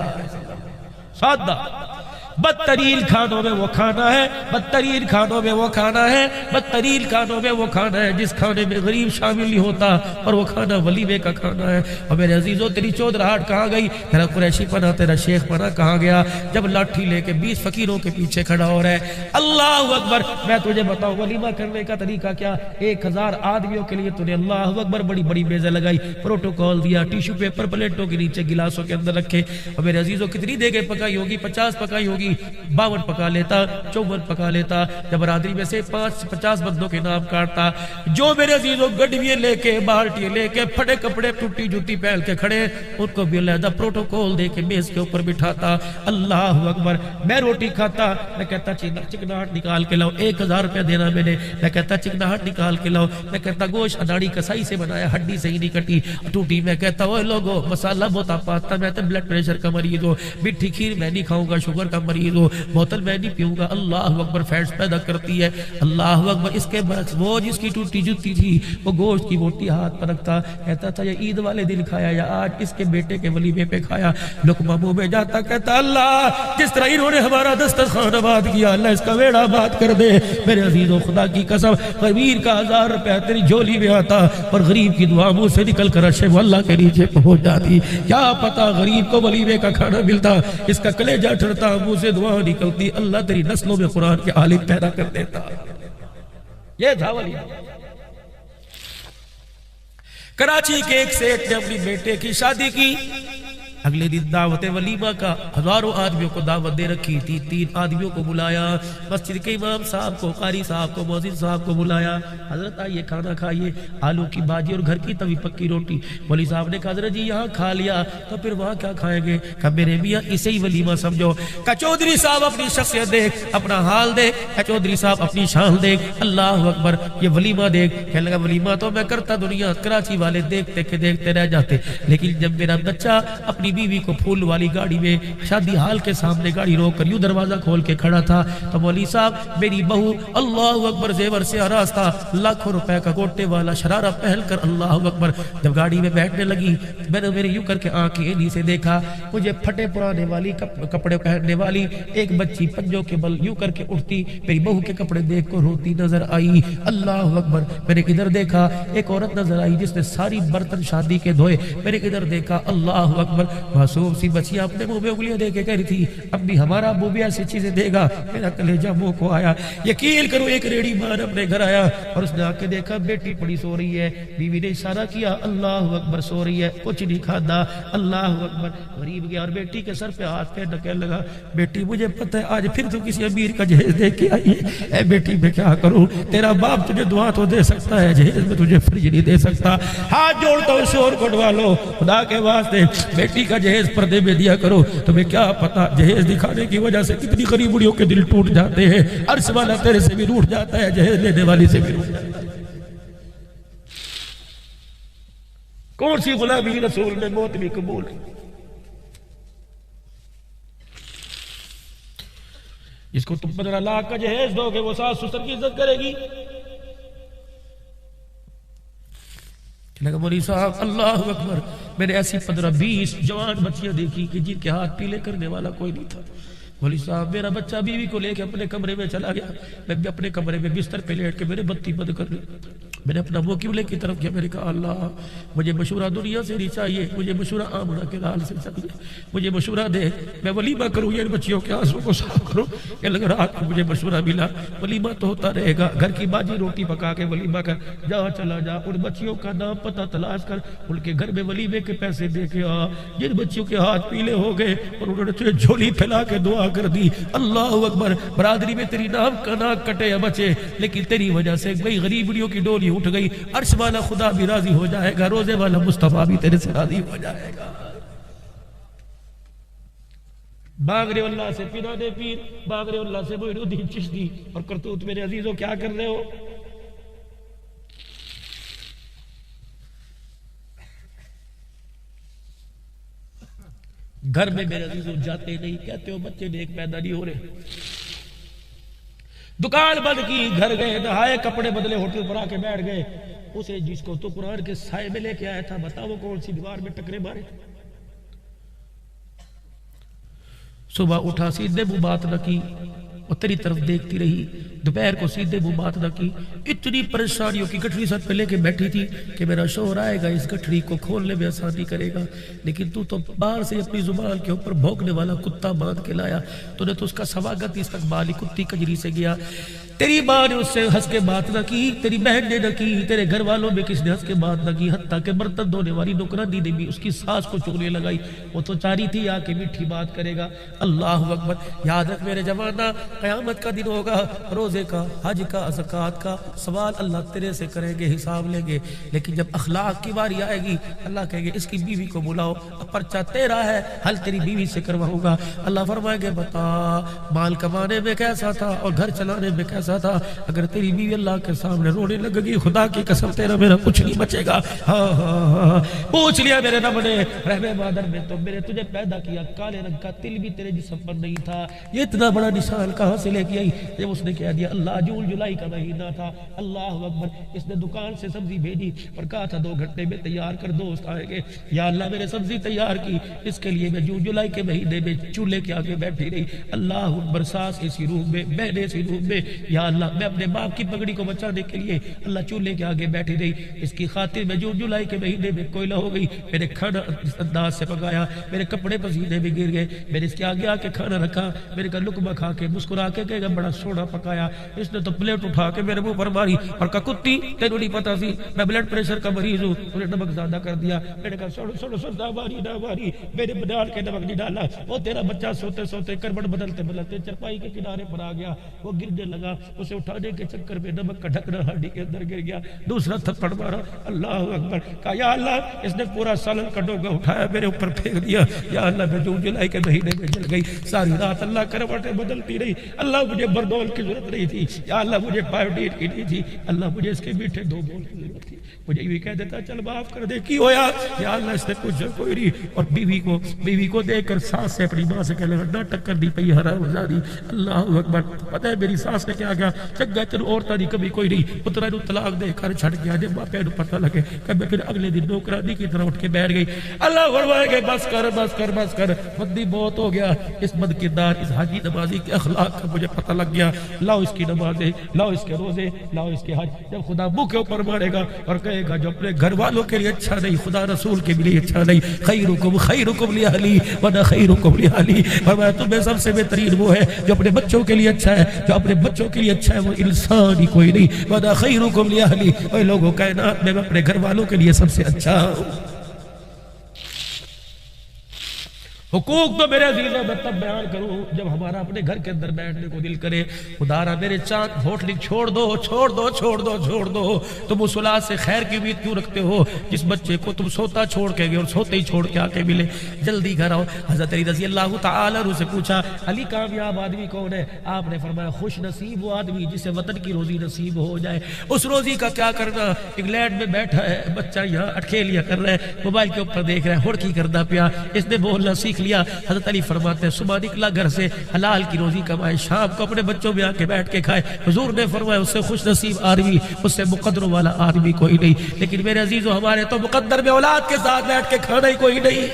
سادہ بدترین کھانوں میں وہ کھانا ہے، بدترین کھانوں میں وہ کھانا ہے، بدترین کھانوں میں وہ کھانا ہے جس کھانے میں غریب شامل نہیں ہوتا، اور وہ کھانا ولیمے کا کھانا ہے۔ اور میرے عزیزوں تیری چودراہٹ کہاں گئی؟ تیرا قریشی پنا، تیرا شیخ پنا کہاں گیا جب لاٹھی لے کے 20 فقیروں کے پیچھے کھڑا ہو رہا ہے؟ اللہ اکبر، میں تجھے بتاؤں ولیمہ کرنے کا طریقہ کیا؟ 1000 آدمیوں کے لیے تُونے اللہ اکبر بڑی بڑی میزیں لگائی، پروٹوکول دیا، ٹیشو پیپر پلیٹوں کے نیچے گلاسوں کے اندر رکھے۔ اور میرے عزیزوں کتنی دیگیں پکائی ہوگی؟ 50 پکائی ہوگی، 52 پکا لیتا، 54 پکا لیتا۔ جب برادری میں سے 50 بندوں کے نام کاٹتا، جو میرے عزیزوں گڈویے لے کے، بالٹیاں لے کے، پھٹے کپڑے، ٹوٹی جوتی پہن کے کھڑے، ان کو بھی علیحدہ پروٹوکول دے کے میز کے اوپر بٹھاتا۔ اللہ اکبر، میں روٹی کھاتا، میں کہتا چکناہٹ نکال کے لاؤ، 1000 روپے دینا میں نے، میں کہتا چکناہٹ نکال کے لاؤ، میں کہتا گوشت اناڑی کسائی سے بنایا، ہڈی سے ہی نہیں کٹی ٹوٹی، میں کہتا اوے لوگو مسالہ بہت پاتا، میں تو بلڈ پریشر کا مریض ہوں، میٹھی کھیر میں نہیں کھاؤں گا، شوگر کا مریض مریض ہو, بوتل میں نہیں پیوں گا. اللہ اکبر, فیٹس پیدا کرتی ہے. اللہ اکبر. اس کے برعکس وہ جس کی ٹوٹی جوتی تھی وہ گوشت کی بوٹی ہاتھ پر رکھتا, کہتا تھا یہ عید والے دن کھایا یا آج اس کے بیٹے کے ولیمے پہ کھایا. لقمہ منہ میں جاتا, کہتا اللہ جس طرح انہوں نے ہمارا دسترخوان آباد کیا اللہ اس کا ویڑا آباد کر دے. میرے عزیزو خدا کی قسم, غریب کا 1000 روپیہ تیری جھولی میں آتا اور غریب کی دعا منہ سے نکل کر عرش اللہ کے نیچے پہنچ جاتی. کیا پتا غریب کو ولیمے کا کھانا ملتا, اس کا کلیجہ ٹھرتا, منہ سے دعا نکلتی, اللہ تیری نسلوں میں قرآن کے عالم پیدا کر دیتا. یہ تھا ولیمہ. کراچی کے ایک سیٹ نے اپنی بیٹے کی شادی کی. اگلے دن دعوت ولیمہ کا, ہزاروں آدمیوں کو دعوت دے رکھی تھی. 3 آدمیوں کو بلایا, مسجد کے امام صاحب کو, قاری صاحب کو, مؤذن صاحب کو بلایا. حضرت آئیے کھانا کھائیے, آلو کی بھاجی اور گھر کی توی پکی روٹی. مولوی صاحب نے کہا حضرت جی یہاں کھا لیا تو پھر وہاں کیا کھائیں گے؟ کہا میرے میاں اسے ہی ولیمہ سمجھو. کہا چودھری صاحب اپنی شخصیت دیکھ, اپنا حال دیکھ. کہا چودھری صاحب اپنی شان دیکھ. اللہ اکبر. یہ ولیمہ دیکھ. کہنے لگا ولیمہ تو میں کرتا دنیا, کراچی والے دیکھتے کہ دیکھتے رہ جاتے, لیکن جب میرا بچہ اپنی بیوی کو پھول والی گاڑی میں شادی حال کے سامنے گاڑی روک کر یوں دروازہ کھول کے کھڑا تھا تو مولوی صاحب میری بہو اللہ اکبر زیور سے آراز تھا, لاکھوں روپے کا گوٹے والا شرارہ پہن کر اللہ اکبر جب گاڑی میں بیٹھنے لگی, میں نے میری یوں کر کے آنکھیں انہی سے دیکھا. مجھے پھٹے پرانے والی کپڑے پہننے والی ایک بچی پنجوں کے بل یوں کر کے اٹھتی میری بہو کے کپڑے دیکھ کر روتی نظر آئی. اللہ اکبر. میں نے ادھر دیکھا ایک عورت نظر آئی جس نے ساری برتن شادی کے دھوئے. میں نے ادھر دیکھا اللہ اکبر معصوم سی بچیاں اپنے منہ میں انگلیاں دے کے کہہ رہی تھی اب بھی ہمارا ابو بھی ایسی چیزیں دے گا. میرا کلیجہ منہ کو آیا. یقین کرو ایک ریڑھی مان اپنے گھر آیا اور اس نے آ کے دیکھا بیٹی پڑی سو رہی ہے. بیوی نے اشارہ کیا اللہ اکبر سو رہی ہے, کچھ نہیں کھادا. اللہ اکبر. غریب گیا اور بیٹی کے سر پہ ہاتھ پہ ڈکے لگا, بیٹی مجھے پتہ ہے آج پھر تو کسی امیر کا جہیز دے کے آئی ہے. اے بیٹی میں کیا کروں, تیرا باپ تجھے دعا تو دے سکتا ہے, جہیز میں تجھے فریج نہیں دے سکتا. ہاتھ جوڑتا ہوں شور کو ڈوا لو خدا کے واسطے, بیٹی کا جہیز پردے میں دیا کرو. تمہیں کیا پتا جہیز دکھانے کی وجہ سے کتنی غریبڑیوں کے دل ٹوٹ جاتے ہیں. عرش والا تیرے سے بھی روٹ جاتا ہے, جہیز لینے والی سے بھی روٹ جاتا ہے. کون سی غلامی رسول میں موت بھی قبول. جس کو تم 15 لاکھ کا جہیز دو گے وہ ساس سسر کی عزت کرے گی. مولوی صاحب اللہ اکبر. میں نے ایسی 15-20 جوان بچیاں دیکھی کہ جن کے ہاتھ پیلے کرنے والا کوئی نہیں تھا. مولوی صاحب میرا بچہ بیوی کو لے کے اپنے کمرے میں چلا گیا. میں بھی اپنے کمرے میں بستر پہ لیٹ کے میرے بتی بند کر لی. میں نے اپنا منہ قبلے کی طرف کیا. میں نے کہا اللہ مجھے مشورہ دنیا سے نہیں چاہیے, مجھے مشورہ آمنہ کے لال سے چاہیے. مجھے مشورہ دے, میں ولیمہ کروں یا ان بچیوں کے آنسوں کو صاف کروں. کہ لگ رات کو مجھے مشورہ ملا ولیمہ تو ہوتا رہے گا, گھر کی باجی روٹی پکا کے ولیمہ کر, جا چلا جا ان بچیوں کا نام پتہ تلاش کر, ان کے گھر میں ولیمے کے پیسے دے کے آ. جن بچیوں کے ہاتھ پیلے ہو گئے اور انہوں نے تجھے جھولی پھیلا کے دعا کر دی. اللہ اکبر. برادری میں تیری نام کا ناک کٹے یا بچے, لیکن تیری وجہ سے کئی غریبڑیوں کی ڈولی اٹھ گئی. عرش والا خدا بھی راضی ہو جائے گا, روزے والا مصطفیٰ بھی تیرے سے راضی ہو جائے گا. باغ رہے اللہ سے پیرانے پیر, باغ رہے اللہ سے معین الدین چشتی, اور کرتوت میرے عزیزوں کیا کر رہے ہو. گھر میں میرے عزیزوں جاتے نہیں, کہتے ہو بچے نیک پیدا نہیں ہو رہے. دکان بند کی, گھر گئے, نہائے, کپڑے بدلے, ہوٹل پر آ کے بیٹھ گئے. اسے جس کو تو قرآن کے سائے میں لے کے آیا تھا بتاؤ کون سی دیوار میں ٹکرے مارے. صبح اٹھا سیدھے منہ بات نہ کی, وہ تیری طرف دیکھتی رہی. دوپہر کو سیدھے منہ بات نہ کی. اتنی پریشانیوں کی گٹھڑی سر پہ لے کے بیٹھی تھی کہ میرا شوہر آئے گا اس گٹھڑی کو کھولنے میں آسانی کرے گا, لیکن تو باہر سے اپنی زبان کے اوپر بھونکنے والا کتا باندھ کے لایا. تو نے تو اس کا سواگت استقبالی کتی کجری سے گیا. تیری ماں نے اس سے ہنس کے بات نہ کی, تیری بہن نے نہ کی, تیرے گھر والوں میں کس نے ہنس کے بات نہ کی, حتیٰ کہ برتن دھونے والی نوکرانی نے بھی اس کی ساس کو چغنے لگائی. وہ تو چاری تھی آ کے میٹھی بات کرے گا. اللہ اکبر. یاد رکھ میرے جوانہ, قیامت کا دن ہوگا, روزے کا, حج کا, زکوٰۃ کا سوال اللہ تیرے سے کریں گے, حساب لیں گے. لیکن جب اخلاق کی باری آئے گی اللہ کہے گے اس کی بیوی کو بلاؤ, پرچہ تیرا ہے, حل تیری بیوی سے کرواؤں گا. اللہ فرمائے گے بتا مال کمانے میں کیسا تھا اور گھر چلانے میں کیسا ایسا تھا اگر تیری بیوی اللہ کے سامنے رونے لگ گئی خدا کی قسم تیرا میرا کچھ نہیں بچے گا. پوچھ لیا میرے رب نے رحم مادر میں تو میرے تجھے پیدا کیا کالے رنگ کا تل بھی تیرے جسم پر نہیں تھا, یہ اتنا بڑا نشان کہاں سے لے کے آئی؟ جب اس نے کہہ دیا اللہ جون جولائی کا مہینہ تھا, اللہ اکبر, اس نے دکان سے سبزی بھیجی اور کہا تھا 2 گھنٹے میں تیار کر, دوست آئیں گے. یا اللہ میرے سبزی تیار کی, اس کے لیے میں جون جولائی کے مہینے میں چولہے کے آگے بیٹھی رہی, اللہ اکبر, ساس اسی روم میں, بہن اسی روم میں. یا اللہ میں اپنے باپ کی پگڑی کو بچانے کے لیے اللہ چولہے کے آگے بیٹھی رہی, اس کی خاطر میں جون جولائی کے مہینے میں کوئلہ ہو گئی, میں نے کھانا اس انداز سے پکایا, میرے کپڑے پسینے میں گر گئے, میں نے اس کے آگے آ کے کھانا رکھا, میں نے کہا لقمہ کھا کے مسکرا کے کہے گا بڑا سونا پکایا, اس نے تو پلیٹ اٹھا کے میرے منہ پر ماری اور کہا کتی تینوں نہیں پتا سی میں بلڈ پریشر کا مریض ہوں, انہوں نے نمک زیادہ کر دیا. میں نے کہا سوڑو نہ ماری, میں نے ڈال کے نمک نہیں ڈالا, وہ تیرا بچہ سوتے سوتے کربٹ بدلتے بدلتے چرپائی کے کنارے پر آ گیا, وہ گرنے لگا, اسے اٹھانے کے چکر میں نمک کا ڈھکنا ہڈی کے اندر گر گیا, دوسرا تھپڑ مارا, اللہ اکبر, کہا یا اللہ اس نے پورا سالن کا ڈوگا اٹھایا میرے اوپر پھینک دیا, یا اللہ میں جون جولائی کے مہینے میں جل گئی, ساری رات اللہ کروٹیں بدلتی رہی, اللہ مجھے بردول کی ضرورت نہیں تھی, یا اللہ مجھے پائیوڈین کی نہیں تھی, اللہ مجھے اس کے میٹھے 2 بول کی ضرورت تھی, مجھے یہ کہہ دیتا چل معاف کر دے, کی ہویا, یا اللہ اس نے کچھ کوئی نہیں. اور بیوی کو دیکھ کر ساس سے اپنی ماں سے کہنے لگا ٹکر دی پئی حرام زادی, اللہ اکبر. پتہ ہے میری ساس نے کیا کیا, چنگا تین عورتاں دی کبھی کوئی نہیں, پترا نو طلاق دے کر چھڑ گیا, جب باپے نو پتہ لگے کہ پھر اگلے دن نوکرانی کی طرح اٹھ کے بیٹھ گئی. اللہ فرمائے کہ بس کر بس کر بس کر, بدی بہت ہو گیا, اس بد کردار اس حاجی نمازی کے اخلاق کا مجھے پتہ لگ گیا, لاؤ اس کی نمازیں, لاؤ اس کے روزے, لاؤ اس کے حج. جب خدا منہ کے اوپر مارے گا اور کہے گا جو اپنے گھر والوں کے لیے اچھا نہیں خدا رسول کے لیے اچھا نہیں, خیرکم لأہلی وانا خیرکم لأہلی, فرمایا تمہیں سب سے بہترین وہ ہے جو اپنے بچوں کے لیے اچھا ہے, جو اپنے بچوں کے لیے اچھا ہے وہ انسان ہی کوئی نہیں, وانا خیرکم لأہلی, اے لوگوں کائنات میں اپنے گھر والوں کے لیے سب سے اچھا ہوں. حقوق تو میرے عزیزوں میں تب بیان کروں جب ہمارا اپنے گھر کے اندر بیٹھنے کو دل کرے. خدا را میرے چاند بھوٹلی چھوڑ دو چھوڑ دو چھوڑ دو چھوڑ دو, تم اس اولاد سے خیر کی امید کیوں رکھتے ہو جس بچے کو تم سوتا چھوڑ کے گئے اور سوتے ہی چھوڑ کے آ کے ملے. جلدی گھر آؤ. حضرت علی رضی اللہ تعالی عنہ سے پوچھا علی کامیاب آدمی کون ہے؟ آپ نے فرمایا خوش نصیب وہ آدمی جسے وطن کی روزی نصیب ہو جائے. اس روزی کا کیا کرنا, انگلینڈ میں بیٹھا ہے بچہ یہاں اٹکھیلیاں کر رہا ہے, موبائل کے اوپر دیکھ رہا ہے, ہڑکی کرنا پیا, اس نے بولنا سیکھ لیا. حضرت علی فرماتے ہیں صبح نکلا گھر سے حلال کی روزی کمائے, شام کو اپنے بچوں میں آ کے بیٹھ کے کھائے. حضور نے فرمایا اس سے خوش نصیب آدمی, اس سے مقدر والا آدمی کوئی نہیں. لیکن میرے عزیزو ہمارے تو مقدر میں اولاد کے ساتھ بیٹھ کے کھانا ہی کوئی نہیں.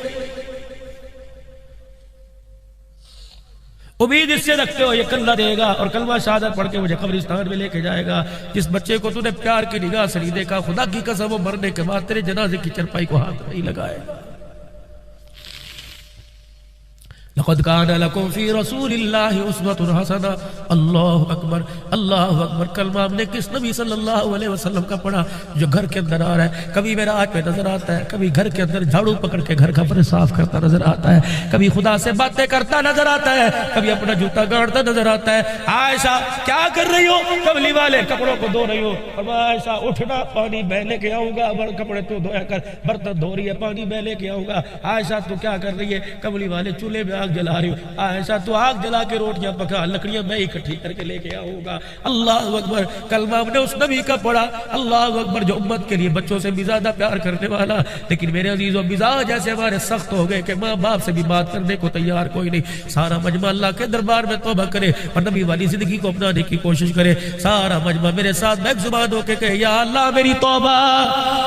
امید اس سے رکھتے ہو یہ کلمہ دے گا اور کلمہ شہادت پڑھ کے مجھے قبرستان میں لے کے جائے گا. جس بچے کو تو نے پیار کی نگاہ سے نہیں دیکھا, خدا کی قسم وہ مرنے کے بعد تیرے جنازے کی چرپائی کو ہاتھ نہیں لگائے. لقد كان لكم في رسول الله اسوة حسنة. اللہ اکبر اللہ اکبر. کلمہ ہم نے کس نبی صلی اللہ علیہ وسلم کا پڑھا جو گھر کے اندر آ رہا ہے, کبھی میرا آج پہ نظر آتا ہے, کبھی گھر کے اندر جھاڑو پکڑ کے گھر کا پر صاف کرتا نظر آتا ہے, کبھی خدا سے باتیں کرتا نظر آتا ہے, کبھی اپنا جوتا گاڑتا نظر آتا ہے. عائشہ کیا کر رہی ہو؟ کملی والے کپڑوں کو دھو رہی ہو. فرمایا عائشہ اٹھنا پانی میں لے کے آؤں گا, کپڑے تو دھویا کر, برتن دھو رہی ہے پانی میں لے کے آؤں گا. عائشہ تو کیا کر رہی ہے؟ کملی والے چولہے میں آگ جلا رہی ہو. عائشہ تو آگ جلا کے روٹیاں پکا, لکڑیاں میں اکٹھی کر کے لے کے آؤں گا. اللہ اکبر. کلمہ ہم نے اس نبی کا پڑھا, اللہ اکبر, جو امت کے لیے بچوں سے بھی زیادہ پیار کرنے والا. لیکن میرے عزیزوں مزاج ایسے ہمارے سخت ہو گئے کہ ماں باپ سے بھی بات کرنے کو تیار کوئی نہیں. سارا مجمع اللہ کے دربار میں توبہ کرے اور نبی والی زندگی کو اپنانے کی کوشش کرے. سارا مجمع میرے ساتھ بیک زبان ہو کے کہے یا اللہ میری توبہ,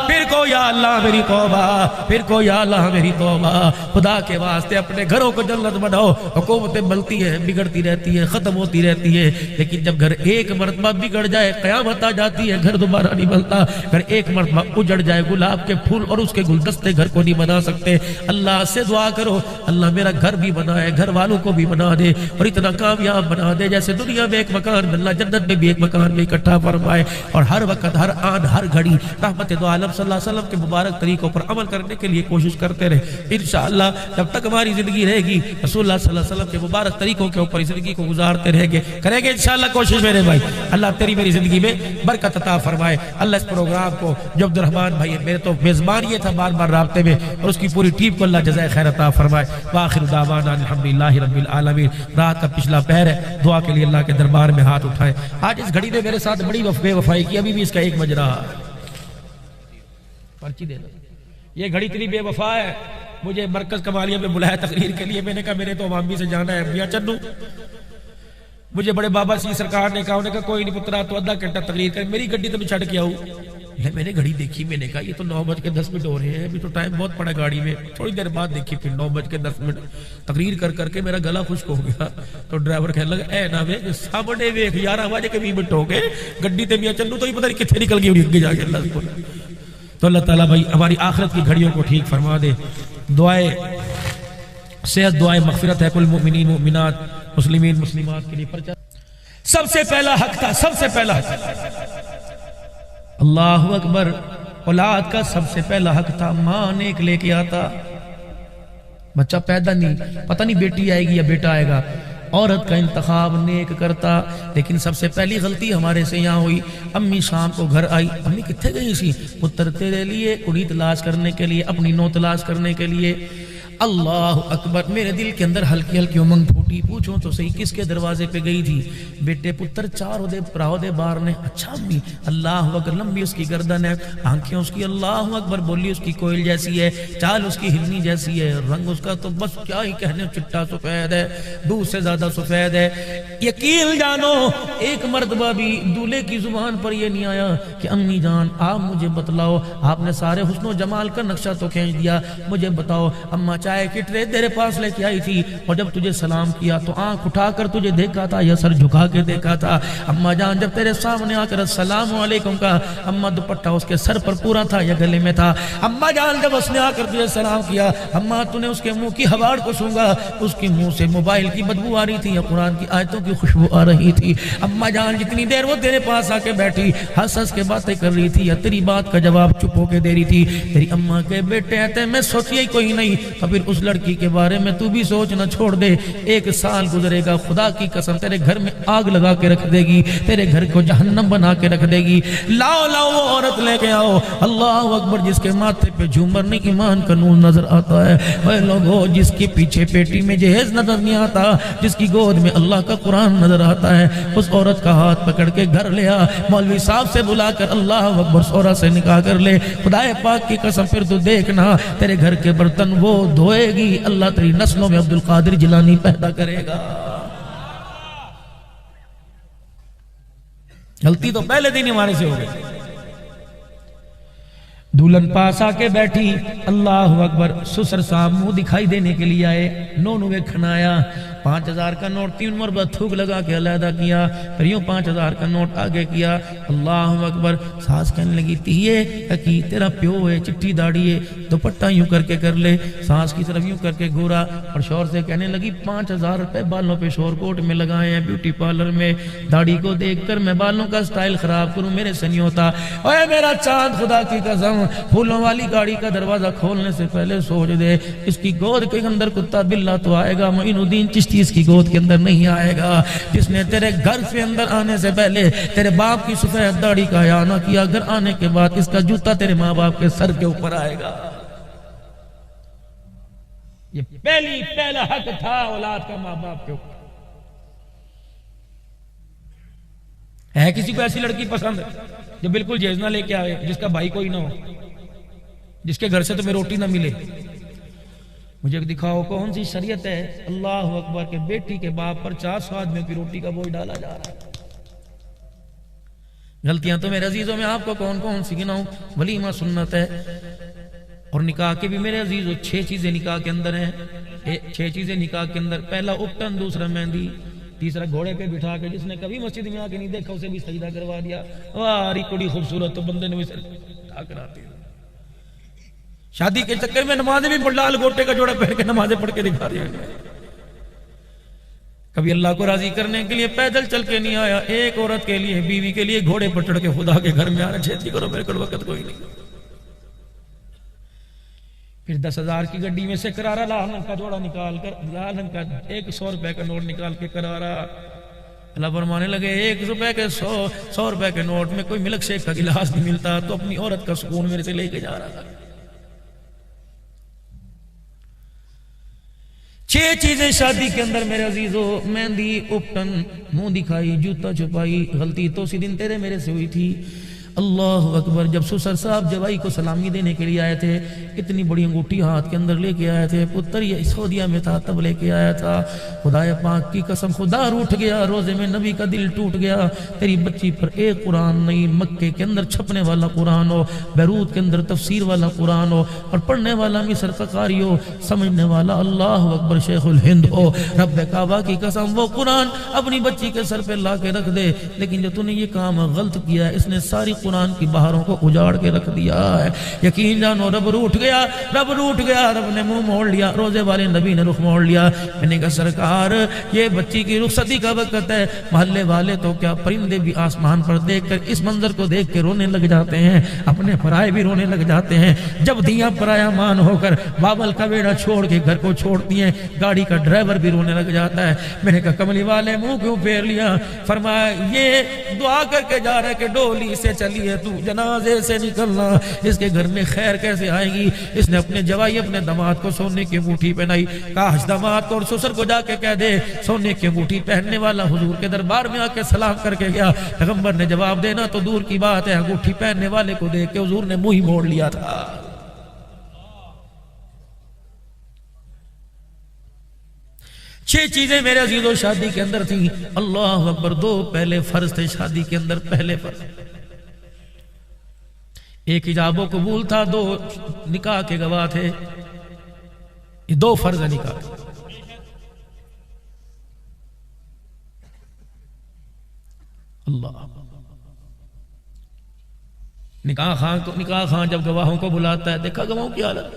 پھر کو یا اللہ میری توبہ, پھر کو یا اللہ میری توبہ. خدا کے واسطے اپنے گھروں کو جنت بناؤ. حکومتیں ملتی ہیں, بگڑتی رہتی ہیں, ختم ہوتی رہتی ہیں, لیکن جب گھر ایک مرتبہ بگڑ جائے قیامت آ جاتی ہے, گھر دوبارہ نہیں ملتا. گھر ایک مرتبہ اجڑ جائے, گلاب کے پھول اور اس کے گلدستے گھر کو نہیں بنا سکتے. اللہ سے دعا کرو اللہ میرا گھر بھی بنائے, گھر والوں کو بھی بنا دے اور اتنا کامیاب بنا دے جیسے دنیا میں ایک مکان میں, اللہ جنت میں بھی ایک مکان میں اکٹھا فرمائے. اور ہر وقت ہر آن ہر گھڑی رحمت دو عالم صلی اللہ علیہ وسلم کے مبارک طریقوں پر عمل کرنے کے لیے کوشش کرتے رہے. انشاءاللہ جب تک ہماری زندگی رہے گی رسول اللہ صلی اللہ علیہ وسلم کے مبارک طریقوں کے اوپر زندگی کو گزارتے رہیں گے، کریں گے انشاءاللہ کوشش میرے بھائی۔ اللہ تیری میری زندگی میں برکت عطا فرمائے۔ اللہ اس پروگرام کو جو عبد الرحمن بھائی میرے تو میزبان یہ تھا بار بار رابطے میں، اور اس کی پوری ٹیم کو اللہ جزائے خیر عطا فرمائے۔ وآخر دعوانا الحمدللہ رب العالمین۔ رات کا پچھلا پہر ہے، دعا کے لیے اللہ کے دربار میں ہاتھ اٹھائے۔ آج اس گھڑی نے میرے ساتھ بڑی بے وفائی کی، ابھی بھی اس کا ایک بج رہا ہے، پرچی دے دو۔ یہ گھڑی اتنی بے وفا ہے، مجھے مرکز کمالیہ میں بلایا تقریر کے لیے، میں نے کہا میرے تو عوامی سے جانا ہے میاں چنو۔ مجھے بڑے بابا سی سرکار نے کہا، انہوں نے کہا کوئی نہیں پترا تو آدھا گھنٹہ تقریر کریں، میری گڈی تو میں چھڑ کے آؤں۔ میں نے گھڑی دیکھی، میں نے کہا یہ تو 9:10 ہو رہے ہیں، ابھی تو ٹائم بہت پڑا گاڑی میں۔ تھوڑی دیر بعد دیکھی پھر 9:10 تقریر کر کر کے میرا گلا خشک ہو گیا، تو ڈرائیور کہنے لگا اے نا وے سامنے ویکھ 11:20 ہو گئے، گڈی تے میاں چنو تو ہی پتہ نہیں کتنے نکل گئی اگے جا کے اللہ کو۔ تو اللہ تعالیٰ بھائی ہماری آخرت کی گھڑیوں کو ٹھیک فرما دے۔ دعائے صحت، دعائے مغفرت ہے کل مومنین مومنات مسلمین مسلمات کے لیے۔ پرچہ سب سے پہلا حق تھا، سب سے پہلا حق، اللہ اکبر، اولاد کا سب سے پہلا حق تھا۔ ماں نیک لے کے آتا، بچہ پیدا نہیں، پتہ نہیں بیٹی آئے گی یا بیٹا آئے گا، عورت کا انتخاب نیک کرتا۔ لیکن سب سے پہلی غلطی ہمارے سے یہاں ہوئی، امی شام کو گھر آئی، امی کتنے گئی سی؟ پتر تیرے لیے، کڑی تلاش کرنے کے لیے، اپنی نو تلاش کرنے کے لیے۔ اللہ اکبر، میرے دل کے اندر ہلکی ہلکی امنگ پھوٹی، پوچھوں تو صحیح کس کے دروازے پہ گئی تھی؟ بیٹے پتر چاروں دے پراؤ دے بار نے۔ اچھا امی، اللہ اکبر، لمبی اس کی گردن ہے، آنکھیں اس کی اللہ اکبر، بولی اس کی کوئل جیسی ہے، چال اس کی ہرنی جیسی ہے، رنگ اس کا تو بس کیا ہی کہنے، چٹا سفید ہے، دودھ سے زیادہ سفید ہے۔ یقین جانو ایک مرتبہ بھی دولہے کی زبان پر یہ نہیں آیا کہ امی جان آپ مجھے بتلاؤ، آپ نے سارے حسن و جمال کا نقشہ تو کھینچ دیا، مجھے بتاؤ اماں چائے کی ٹرے تیرے پاس لے کے آئی تھی، اور جب تجھے سلام کیا تو آنکھ اٹھا کر تجھے دیکھا تھا یا سر جھکا کے دیکھا تھا؟ اماں جان جب تیرے سامنے آ کر السلام علیکم کا، اماں دوپٹہ اس کے سر پر پورا تھا یا گلے میں تھا؟ اماں جان جب اس نے آ کر تجھے سلام کیا، اماں تو نے اس کے منہ کی ہواڑ کو سونگا، اس کے منہ سے موبائل کی بدبو آ رہی تھی یا قرآن کی آیتوں کی خوشبو آ رہی تھی؟ اماں جان جتنی دیر وہ تیرے پاس آ کے بیٹھی ہنس ہنس کے باتیں کر رہی تھی یا تیری بات کا جواب چپ ہو کے دے رہی تھی؟ تیری اماں کے بیٹے آتے میں سوچیا ہی کوئی نہیں، تو پھر اس لڑکی کے بارے میں تو بھی سوچنا چھوڑ دے۔ 1 سال گزرے گا، خدا کی قسم تیرے گھر میں آگ لگا کے رکھ دے گی، تیرے گھر کو جہنم بنا کے رکھ دے گی۔ لاؤ لاؤ وہ عورت لے کے آؤ، اللہ اکبر، جس کے ماتھے پہ جھومر نہیں ایمان کا نور نظر آتا ہے، اے لوگو جس کے پیچھے پیٹی میں جہیز نظر نہیں آتا، جس کی گود میں اللہ کا قرآن نظر آتا ہے، اس عورت کا ہاتھ پکڑ کے گھر لے آ، مولوی صاحب سے بلا کر اللہ اکبر سورہ سے نکاح کر لے۔ خدا پاک کی قسم پھر تو دیکھنا تیرے گھر کے برتن وہ دھوئے گی، اللہ تیری نسلوں میں عبد القادر جیلانی پیدا کرے گا۔ غلطی تو پہلے دن ہمارے سے ہو گئی۔ دلہن پاس آ کے بیٹھی، اللہ اکبر، سسر صاحب منہ دکھائی دینے کے لیے آئے، نونو ویکھن آیا، 5000 کا نوٹ 3 مربع تھوک لگا کے علیحدہ کیا، پھر یوں 5000 کا نوٹ آگے کیا، اللہ اکبر۔ ساس کہنے لگی تیے کی تیرا پیو ہے، چٹی داڑھی ہے، دوپٹہ یوں کر کے کر لے، ساس کی طرف یوں کر کے گورا، اور شوہر سے کہنے لگی 5000 روپے بالوں پہ شور کوٹ میں لگائے ہیں بیوٹی پارلر میں، داڑھی کو دیکھ کر میں بالوں کا سٹائل خراب کروں میرے سے نہیں ہوتا۔ اوے میرا چاند خدا کی قسم، پھولوں والی گاڑی کا دروازہ کھولنے سے پہلے سوچ دے، اس کی گود کے اندر کتا بلہ تو آئے گا، معین الدین چشتی اس کی گود کے اندر نہیں آئے گا، جس نے تیرے گھر سے اندر آنے سے پہلے تیرے باپ کی سفید داڑھی کا حیا نہ کیا، گھر آنے کے بعد اس کا جوتا تیرے ماں باپ کے سر کے اوپر آئے گا۔ یہ پہلا حق تھا اولاد کا ماں باپ کے اوپر۔ ہے کسی کو ایسی لڑکی پسند جو بالکل جہیز نہ لے کے آئے، جس کا بھائی کوئی نہ ہو، جس کے گھر سے تمہیں روٹی نہ ملے؟ مجھے دکھاؤ کون سی شریعت ہے اللہ اکبر کے بیٹی کے باپ پر 400 آدمیوں کی روٹی کا بوجھ ڈالا جا رہا ہے؟ غلطیاں تو میرے عزیزوں میں آپ کو کون کون سی گناؤں؟ ولیمہ سنت ہے، اور نکاح کے بھی میرے عزیزوں 6 چیزیں نکاح کے اندر ہیں، 6 چیزیں نکاح کے اندر۔ پہلا اپٹن، دوسرا مہندی، تیسرا گھوڑے پہ بٹھا کے، جس نے کبھی مسجد میں آ کے نہیں دیکھا اسے بھی سجدہ کروا دیا، واری کڑی خوبصورت تو بندے نے بھی سجدہ کراتی ہے۔ شادی کے چکر میں نمازیں بھی لال گوٹے کا جوڑا پہن کے نمازیں پڑھ کے دکھا دیا گیا۔ کبھی اللہ کو راضی کرنے کے لیے پیدل چل کے نہیں آیا، ایک عورت کے لیے، بیوی کے لیے گھوڑے پر چڑھ کے خدا کے گھر میں آنا، چھیتی کرو میرے کو وقت کوئی نہیں۔ پھر 10,000 کی گڈی میں سے کرارا لال رنگ کا جوڑا نکال کر، لال رنگ کا 100 روپے کا نوٹ نکال کے کرارا، اللہ فرمانے لگے 1 روپے کے 100 روپے کے نوٹ میں کوئی ملک شیک کا گلاس نہیں ملتا، تو اپنی عورت کا سکون میرے سے لے کے جا رہا تھا۔ 6 چیزیں شادی کے اندر میرے عزیزو، مہندی، اپٹن، منہ دکھائی، جوتا چھپائی، غلطی تو اسی دن تیرے میرے سے ہوئی تھی۔ اللہ اکبر۔ جب سسر صاحب جوائی کو سلامی دینے کے لیے آئے تھے، اتنی بڑی انگوٹھی ہاتھ کے اندر لے کے آئے تھے، پتر یہ سعودیہ میں تھا تب لے کے آیا تھا، خدائے پاک کی قسم خدا روٹھ گیا، روزے میں نبی کا دل ٹوٹ گیا، تیری بچی پر ایک قرآن نہیں، مکے کے اندر چھپنے والا قرآن ہو، بیروت کے اندر تفسیر والا قرآن ہو، اور پڑھنے والا مصر کا قاری ہو، سمجھنے والا اللہ اکبر شیخ الہند ہو، رب کعبہ کی قسم وہ قرآن اپنی بچی کے سر پہ لا کے رکھ دے، لیکن جو تو نے یہ کام غلط کیا ہے، اس نے ساری قرآن کی بہاروں کو اجاڑ کے رکھ دیا ہے۔ یقین جانو رب روٹھ گیا، رب روٹھ گیا، رب نے منہ موڑ لیا، روزے والے نبی نے رخ موڑ لیا۔ میں نے کہا سرکار یہ بچی کی رخصتی کا وقت ہے، محلے والے تو کیا پرندے بھی آسمان پر دیکھ کر اس منظر کو دیکھ کے رونے لگ جاتے ہیں، اپنے پرائے بھی رونے لگ جاتے ہیں۔ جب دیاں پرایا مان ہو کر بابل کا بیڑا چھوڑ کے گھر کو چھوڑتی ہیں، گاڑی کا ڈرائیور بھی رونے لگ جاتا ہے۔ میں نے کہا کملی والے منہ کیوں پھیر لیا؟ فرمایا یہ دعا کر کے جا رہا ہے کہ ڈولی سے چلی ہے تو جنازے سے نکلنا، اس کے گھر میں خیر کیسے آئے گی؟ اس نے اپنے جوائی اپنے داماد کو سونے کی انگوٹھی پہنائی، کاش داماد کو اور سسر کو جا کے کہہ دے سونے کی انگوٹھی پہننے والا حضور کے دربار میں آ کے سلام کر کے گیا، پیغمبر نے جواب دینا تو دور کی بات ہے، انگوٹھی پہننے والے کو دیکھ کے حضور نے منہ ہی موڑ لیا تھا۔ 6 چیزیں میرے عزیزو شادی کے اندر تھیں، اللہ اکبر۔ 2 پہلے فرض تھے شادی کے اندر، پہلے فرض، ایک حجاب و قبول تھا، 2 نکاح کے گواہ تھے، یہ 2 فرض نکاح۔ اللہ نکاح خان جب گواہوں کو بلاتا ہے، دیکھا گواہوں کی حالت،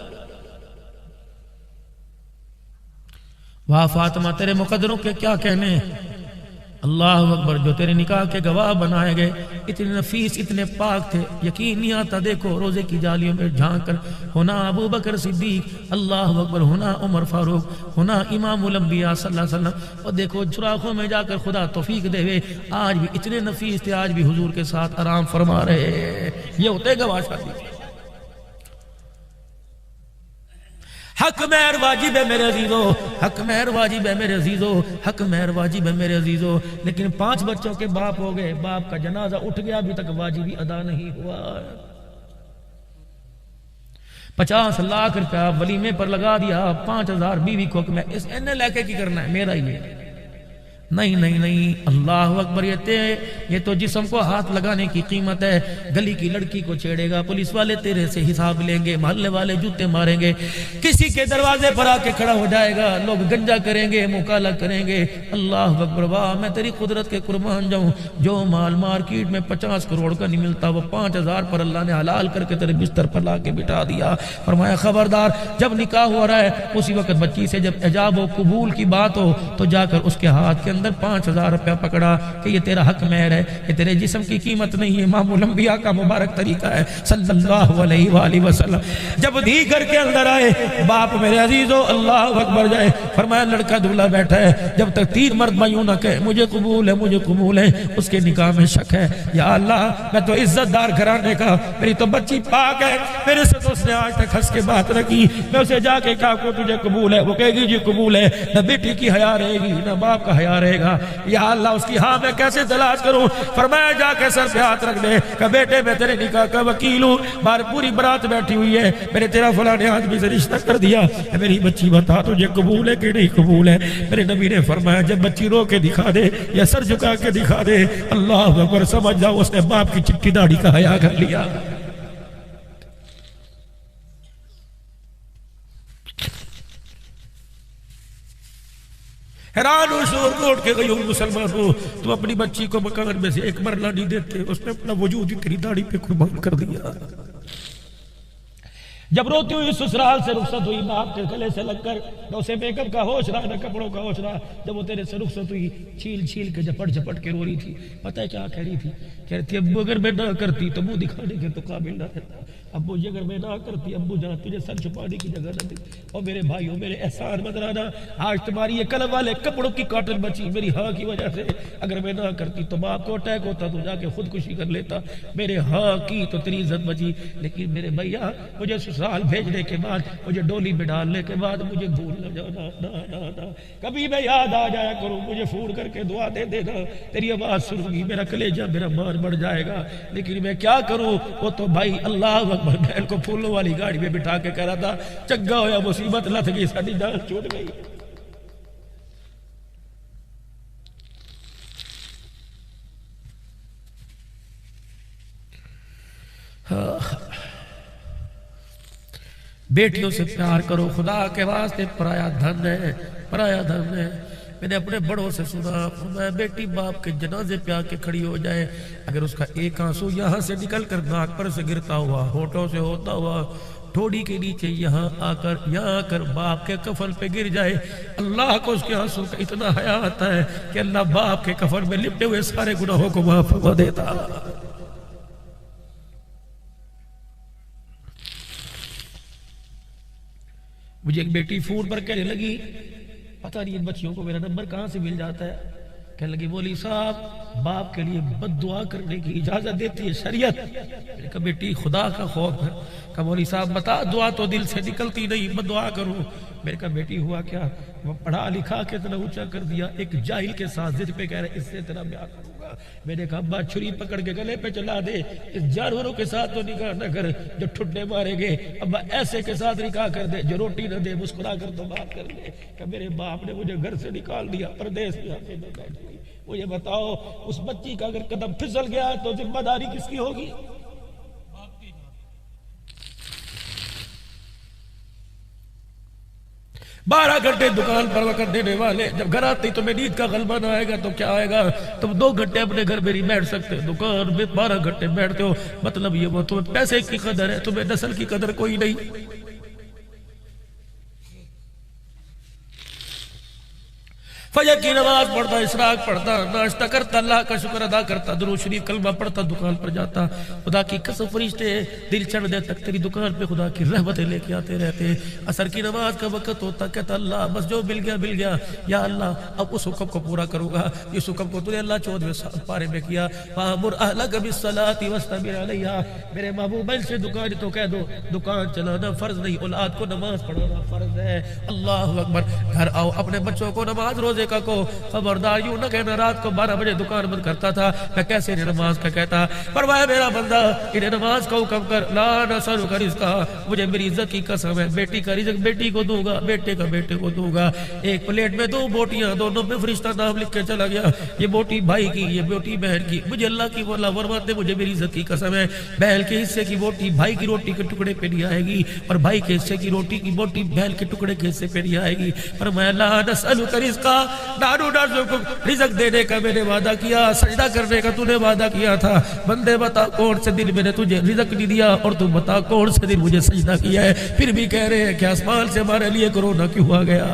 واہ فاطمہ تیرے مقدروں کے کیا کہنے، اللہ اکبر، جو تیرے نکاح کے گواہ بنائے گئے اتنے نفیس اتنے پاک تھے، یقین نہیں آتا۔ دیکھو روزے کی جالیوں میں جھانک کر، ہونا ابو بکر صدیق، اللہ اکبر، ہونا عمر فاروق، ہونا امام الانبیاء صلی اللہ علیہ وسلم، اور دیکھو چراغوں میں جا کر خدا توفیق دے ہوئے آج بھی اتنے نفیس تھے، آج بھی حضور کے ساتھ آرام فرما رہے۔ یہ ہوتے گواہ شادی۔ حق مہر واجب ہے میرے عزیزو، حق مہر واجب ہے میرے عزیزو، حق مہر واجب ہے میرے عزیزو، لیکن 5 بچوں کے باپ ہو گئے، باپ کا جنازہ اٹھ گیا، ابھی تک واجبی ادا نہیں ہوا۔ 50 لاکھ روپیہ ولیمے پر لگا دیا، 5000 بیوی کو میں اس انہیں لے کے کی کرنا ہے میرا ہی ہے، نہیں نہیں نہیں، اللہ اکبر، یہ تو جسم کو ہاتھ لگانے کی قیمت ہے۔ گلی کی لڑکی کو چھیڑے گا، پولیس والے تیرے سے حساب لیں گے، محلے والے جوتے ماریں گے، کسی کے دروازے پر آ کے کھڑا ہو جائے گا، لوگ گنجا کریں گے، منہ کالا کریں گے۔ اللہ اکبر، واہ میں تیری قدرت کے قربان جاؤں، جو مال مارکیٹ میں 50 کروڑ کا نہیں ملتا، وہ 5000 پر اللہ نے حلال کر کے تیرے بستر پر لا کے بٹھا دیا۔ فرمایا خبردار، جب نکاح ہو رہا ہے اسی وقت بچی سے جب اجاب و قبول کی بات ہو تو جا کر اس کے ہاتھ کے اندر 5000 روپیہ پکڑا کہ یہ تیرا حق مہر ہے، یہ تیرے جسم کی قیمت نہیں ہے، امام الانبیاء کا مبارک طریقہ ہے صلی اللہ علیہ وآلہ وسلم۔ جب دھی گھر کے اندر آئے، باپ میرے عزیزو اللہ اکبر جائے، فرمایا لڑکا دولہا بیٹھا ہے، جب تک 3 مرتبہ یوں نہ کہے مجھے قبول ہے مجھے قبول ہے، اس کے نکاح میں شک ہے۔ یا اللہ میں تو عزت دار گھرانے کا، میری تو بچی پاک ہے، میرے سے تو اس نے آج تک ہنس کے بات رکھی، میں اسے جا کے کہا کو تجھے قبول ہے، وہ کہے گی جی قبول ہے، نہ بیٹی کی حیا رہے گی نہ باپ کا حیا رہے گا۔ یا اللہ اس کی ہاں میں کیسے تلاش کروں؟ فرمایا جا کے سر پہ ہاتھ رکھ دے کہ بیٹے میں تیرے نکاح کا وکیل ہوں، بار پوری برات بیٹھی ہوئی ہے، میرے تیرا فلاں نے آدمی سے رشتہ کر دیا، میری بچی بتا تجھے قبول ہے کہ نہیں قبول ہے؟ میرے نبی نے فرمایا جب بچی رو کے دکھا دے یا سر جھکا کے دکھا دے، اللہ اکبر، سمجھ جاؤ اس نے باپ کی چٹی داڑھی کا حیا کر لیا۔ حیران ہو شور کوٹ کے گئی ہوں مسلمان ہو، تم اپنی بچی کو مکان میں سے ایک مرلہ نہیں دیتے، اس نے اپنا وجود ہی تیری داڑھی پہ قربان کر دیا۔ جب روتی ہوئی سسرال سے رخصت ہوئی، باپ کے گلے سے لگ کر نہ اسے میک اپ کا ہوش رہا نہ کپڑوں کا ہوش رہا، جب وہ تیرے سے رخصت ہوئی چھیل چھیل کے جھپٹ جھپٹ کے رو رہی تھی، پتہ ہے کیا کہہ رہی تھی؟ کہہ رہی تھی ابو اگر میں نہ کرتی تو منہ دکھانے کے تو قابل نہ رہتا، ابو جی اگر میں نہ کرتی ابو جان تجھے سر چھپانے کی جگہ نہ دی. اور میرے بھائیوں میرے احسان مت لانا, آج تمہاری یہ قلم والے کپڑوں کی کاٹن بچی میری ہاں کی وجہ سے. اگر میں نہ کرتی تو باپ کو اٹیک ہوتا تو جا کے خودکشی کر لیتا. میرے ہاں کی تو تیری عزت بچی. لیکن میرے بھیا مجھے سسرال بھیجنے کے بعد, مجھے ڈولی میں ڈالنے کے بعد مجھے بھول نہ جانا. نہ کبھی میں یاد آ جایا کروں, مجھے فون کر کے دعا دے دینا. تیری آواز سنوں گی میرا کلیجہ میرا مان بڑھ جائے گا. لیکن میں کیا کروں, وہ تو بھائی اللہ اکبر بہن کو پھولوں والی گاڑی میں بٹھا کے کہہ رہا تھا چنگا ہویا مصیبت لت گئی ساڈی جان چھوٹ گئی. بیٹیوں سے پیار کرو خدا کے واسطے, پرایا دھن ہے, پرایا دھن ہے. میں نے اپنے بڑوں سے سنا, فرمایا بیٹی باپ کے جنازے پہ آ کے کھڑی ہو جائے, اگر اس کا ایک آنسو یہاں سے نکل کر ناک پر سے گرتا ہوا, ہونٹوں سے ہوتا ہوا ٹھوڑی کے نیچے یہاں آ کر باپ کے کفن پہ گر جائے, اللہ کو اس کے آنسو کا اتنا حیا آتا ہے کہ اللہ باپ کے کفن میں لپٹے ہوئے سارے گناہوں کو معاف فرما دیتا. مجھے ایک بیٹی فون پر کہنے لگی پتہ نہیں ان بچیوں کو میرا نمبر کہاں سے مل جاتا ہے. کہنے لگی مولوی صاحب باپ کے لیے بد دعا کرنے کی اجازت دیتی ہے شریعت. میں نے کہا بیٹی خدا کا خوف ہے. کہا مولوی صاحب بتا دعا تو دل سے نکلتی نہیں, بد دعا کروں. میں نے کہا بیٹی ہوا کیا, وہ پڑھا لکھا کے اتنا اونچا کر دیا, ایک جاہل کے ساتھ ضد پہ کہہ رہے اس سے تیرا بیاہ کروں گا. میں نے کہا ابا چھری پکڑ کے گلے پہ چلا دے, اس جانوروں کے ساتھ تو نکاح نہ کر جو ٹھڈے مارے گے, ابا ایسے کے ساتھ نکاح کر دے جو روٹی نہ دے, مسکرا کر تو بات کر دے. کہ میرے باپ نے مجھے گھر سے نکال دیا, پردیس میں آ کے میں بیٹھ گئی. مجھے بتاؤ اس بچی کا اگر قدم پھسل گیا تو ذمہ داری کس کی ہوگی؟ 12 گھنٹے دکان پر وقت دینے والے, جب گھر آتی تو میں نیند کا غلبہ نہ آئے گا تو کیا آئے گا. تم 2 گھنٹے اپنے گھر میں نہیں بیٹھ سکتے, دکان میں 12 گھنٹے بیٹھتے ہو. مطلب یہ وہ تمہیں پیسے کی قدر ہے, تمہیں نسل کی قدر کوئی نہیں. فجر کی نماز پڑھتا, اشراق پڑھتا, ناشتہ کرتا, اللہ کا شکر ادا کرتا, درود شریف کلمہ پڑھتا, دکان پر جاتا. خدا کی قسم فرشتے دل چڑھ دے تک تیری دکان پہ خدا کی رحمتیں لے کے آتے رہتے. عصر کی نماز کا وقت ہوتا, کہتا اللہ بس جو مل گیا, یا اللہ اب اس حکم کو پورا کروں گا جس حکم کو تو نے اللہ 14ویں پارے میں کیا. وَأَمُرْ أَهْلَكَ بِالصَّلَاةِ وَاسْتَبِرْ عَلَيْهَا. میرے محبوب سے دکان تو کہہ دو دکان چلانا فرض نہیں, اولاد کو نماز پڑھانا فرض ہے. اللہ اکبر. گھر آؤ اپنے بچوں کو نماز روزے کا کو خبردار یوں نہ کہنا رات کو 12 بجے دکان بند کرتا تھا, میں کیسے انہیں نماز کا کہتا. فرمایا میرا بندہ انہیں نماز کا حکم کر, لا نسألک رزقا, مجھے میری عزت کی قسم ہے بیٹی کا رزق بیٹی کو دوں گا, بیٹے کا بیٹے کو دوں گا. ایک پلیٹ میں 2 بوٹیاں, دونوں میں فرشتہ نام لکھ کے چلا گیا, یہ بوٹی بھائی کی, یہ بوٹی بہن کی. مجھے اللہ کی مولا فرماتے مجھے میری عزت کی قسم ہے بہن کے حصے کی بوٹی بھائی کی روٹی کے ٹکڑے پہ نہیں آئے گی, اور بھائی کے حصے کی روٹی کی بوٹی بہن کے ٹکڑے کے حصے پہ نہیں آئے گی. فرمایا لا نسألک رزقا, رزق دینے کا میں نے وعدہ کیا, سجدہ کرنے کا تو نے وعدہ کیا تھا. بندے بتا کون سے دن میں نے تجھے رزق نہیں دیا, اور تم بتا کون سے دن مجھے سجدہ کیا ہے. پھر بھی کہہ رہے ہیں کہ آسمان سے ہمارے لیے کرونا کیوں آ گیا.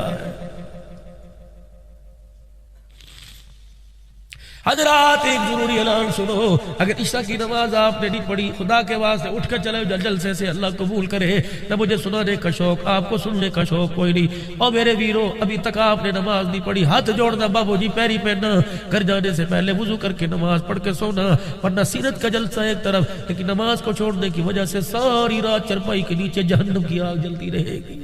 حضرات ایک ضروری اعلان سنو, اگر عشاء کی نماز آپ نے نہیں پڑھی, خدا کے واسطے اٹھ کر چلے جلسے سے, اللہ قبول کرے. نہ مجھے سنانے کا شوق, آپ کو سننے کا شوق کوئی نہیں. اور میرے ویرو ابھی تک آپ نے نماز نہیں پڑھی, ہاتھ جوڑنا بابو جی پیری پہننا, گھر جانے سے پہلے وضو کر کے نماز پڑھ کے سونا, ورنہ سیرت کا جلسہ ایک طرف, لیکن نماز کو چھوڑنے کی وجہ سے ساری رات چرپائی کے نیچے جہنم کی آگ جلتی رہے گی.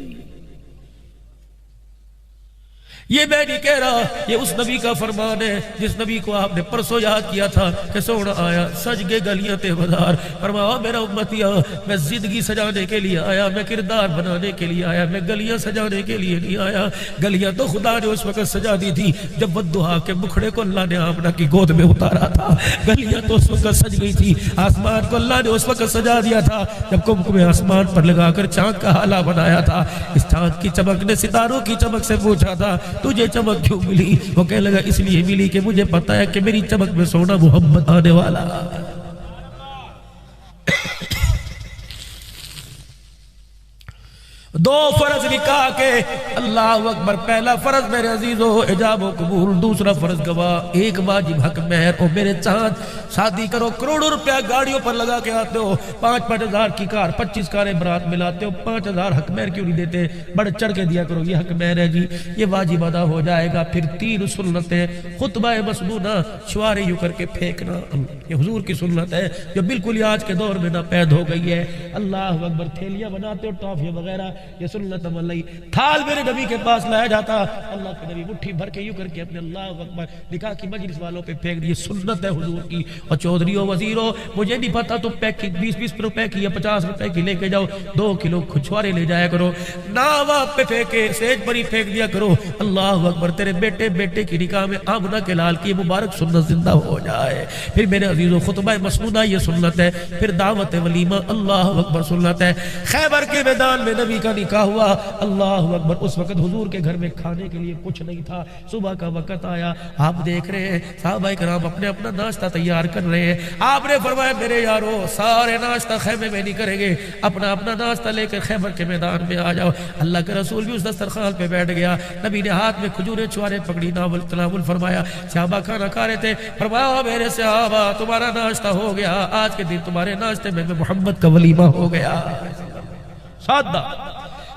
یہ میں نہیں کہہ رہا, یہ اس نبی کا فرمان ہے جس نبی کو آپ نے پرسوں یاد کیا تھا کہ سونا آیا سج گے گلیاں تے بازار. فرمایا میرا امتیا, میں زندگی سجانے کے لیے آیا, میں کردار بنانے کے لیے آیا, میں گلیاں سجانے کے لیے نہیں آیا. گلیاں تو خدا نے اس وقت سجا دی تھی جب ودھا کے مکھڑے کو اللہ نے آمنہ کی گود میں اتارا تھا. گلیاں تو اس وقت سج گئی تھی, آسمان کو اللہ نے اس وقت سجا دیا تھا جب کمکم آسمان پر لگا کر چاند کا حالہ بنایا تھا. اس چاند کی چمک نے ستاروں کی چمک سے پوچھا تھا تجھے چمک کیوں ملی؟ وہ کہنے لگا اس لیے ملی کہ مجھے پتا ہے کہ میری چمک میں سونا محمد آنے والا. دو فرض نکاح کے، اللہ اکبر، پہلا فرض میرے عزیزو حجاب و قبول، دوسرا فرض گواہ، ایک واجب حق مہر۔ او میرے چاند شادی کرو، کروڑوں روپیہ گاڑیوں پر لگا کے آتے ہو، 5-5 ہزار کی کار، 25 کاریں برات ملاتے ہو، 5,000 حق مہر کیوں نہیں دیتے؟ بڑھ چڑھ کے دیا کرو، یہ حق مہر ہے جی، یہ واجب ادا ہو جائے گا۔ پھر 3 سنتیں، خطبہ مسنونہ، شوارے یوں کر کے پھینکنا، یہ حضور کی سنت ہے جو بالکل ہی آج کے دور میں ناپید ہو گئی ہے۔ اللہ اکبر، تھیلیاں بناتے ہو ٹافیاں وغیرہ، یہ سنت عملی۔ تھال میرے نبی کے پاس لایا جاتا، اللہ کے نبی مٹھی بھر کے یوں کر کے اپنے اللہ اکبر نکاح کی مجلس والوں پہ پھینک دیے، سنت ہے حضور کی۔ اور چودھریوں، وزیروں، مجھے نہیں پتا تو پیک 20-20 روپے کی یا 50 روپے کی لے کے جاؤ، 2 کلو چھوارے لے جایا کرو، ناوا پہ پھینکے سیج پر ہی پھینک دیا کرو۔ اللہ اکبر، تیرے بیٹے کی نکاح میں آمنہ کے لال کی مبارک سنت زندہ ہو جائے۔ پھر میرے عزیزو خطبہ مسنونہ یہ سنت ہے، پھر دعوت ولیمہ، اللہ اکبر سنت ہے۔ خیبر کے میدان میں نبی کا نکاح ہوا، اللہ اکبر، اس وقت حضور کے گھر میں کھانے کے لیے کچھ نہیں تھا، صبح کا وقت آیا، آپ دیکھ رہے ہیں صحابہ کرام اپنے اپنا ناشتہ تیار کر رہے ہیں۔ آپ نے فرمایا میرے یارو سارے ناشتہ خیمے میں نہیں کریں گے، اپنا اپنا ناشتہ لے کر خیبر کے میدان میں آ جاؤ۔ اللہ کے رسول بھی اس دسترخوان پہ بیٹھ گیا، نبی نے ہاتھ میں کھجوریں چھوارے پکڑی، تناول فرمایا۔ صحابہ کھانا کھا رہے تھے، فرمایا میرے صحابہ تمہارا ناشتہ ہو گیا، آج کے دن تمہارے ناشتے میں محمد کا ولیمہ ہو گیا۔ سادہ،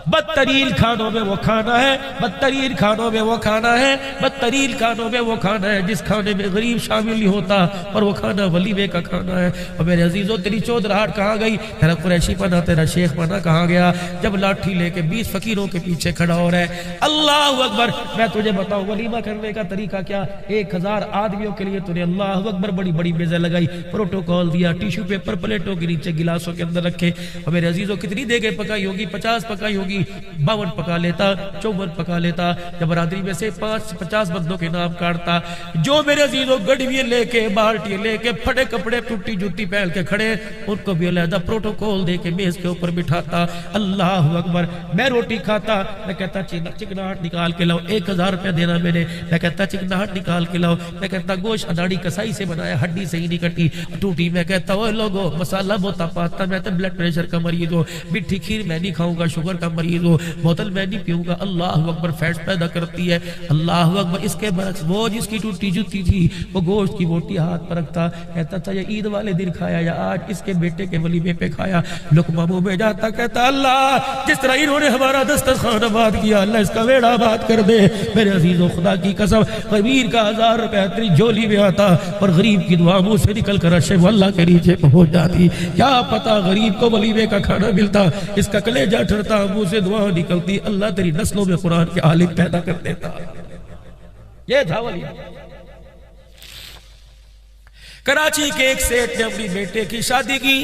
بدترین کھانوں میں وہ کھانا ہے، بدترین کھانوں میں وہ کھانا ہے، بدترین کھانوں میں وہ کھانا ہے جس کھانے میں غریب شامل نہیں ہوتا، اور وہ کھانا ولیمے کا کھانا ہے۔ اور میرے عزیزوں، تیری چودراہٹ کہاں گئی؟ تیرا قریشی پنا، تیرا شیخ پنا کہاں گیا؟ جب لاٹھی لے کے 20 فقیروں کے پیچھے کھڑا ہو رہا ہے۔ اللہ اکبر، میں تجھے بتاؤں ولیمہ کرنے کا طریقہ کیا؟ 1000 آدمیوں کے لیے تو نے اللہ اکبر بڑی بڑی میزیں لگائی، پروٹوکول دیا، ٹیشو پیپر پلیٹوں کے نیچے گلاسوں کے اندر رکھے۔ اور میرے عزیزوں، کتنی دیگیں پکائی ہوگی؟ 50 پکائی ہوگی، 52 پکا لیتا، 54 پکا لیتا۔ جب برادری میں سے 50 بندوں کے نام کاٹتا، جو میرے عزیزوں گڑویے لے کے، بالٹی لے کے، پھٹے کپڑے، ٹوٹی جوتی پہن کے کھڑے، ان کو بھی علیحدہ پروٹوکول دے کے میز کے اوپر بٹھاتا۔ اللہ اکبر، میں روٹی کھاتا، میں کہتا چکناہٹ نکال کے لاؤ، 1000 روپے دینا میں نے، میں کہتا چکناہٹ نکال کے لاؤ، میں کہتا گوشت اناڑی کسائی سے بنایا، ہڈی سے ہی نہیں کٹی ٹوٹی، میں کہتا اوے لوگو مسالہ بہتا پاتا، میں تو بلڈ پریشر کا مریض ہوں، میٹھی کھیر میں نہیں کھاؤں گا، شوگر کا مریض ہوں، بوتل میں نہیں پیوں گا۔ اللہ اکبر، فیٹس پیدا کرتی ہے۔ اللہ اکبر، اس کے برعکس وہ جس کی ٹوٹی جوتی تھی، وہ گوشت کی بوٹی ہاتھ پر رکھتا، کہتا تھا یہ عید والے دن کھایا یا آج اس کے بیٹے کے ولیمے پہ کھایا، لقمہ منہ میں جاتا، کہتا اللہ جس طرح انہوں نے ہمارا دسترخوان آباد کیا، اللہ اس کا ویڑا آباد کر دے۔ میرے عزیزوں، خدا کی قسم، غریب کا 1000 روپے تیری جھولی میں آتا، اور غریب کی دعا منہ سے نکل کر عرش اللہ کے نیچے پہنچ جاتی۔ کیا پتا غریب کو ولیمے کا کھانا ملتا، اس کا کلیجہ ٹھرتا، منہ سے دعا نکلتی، اللہ تیری نسلوں میں قرآن کے عالم پیدا کر دیتا۔ یہ تھا ولیمہ۔ کراچی کے ایک سیٹ نے اپنی بیٹے کی شادی کی،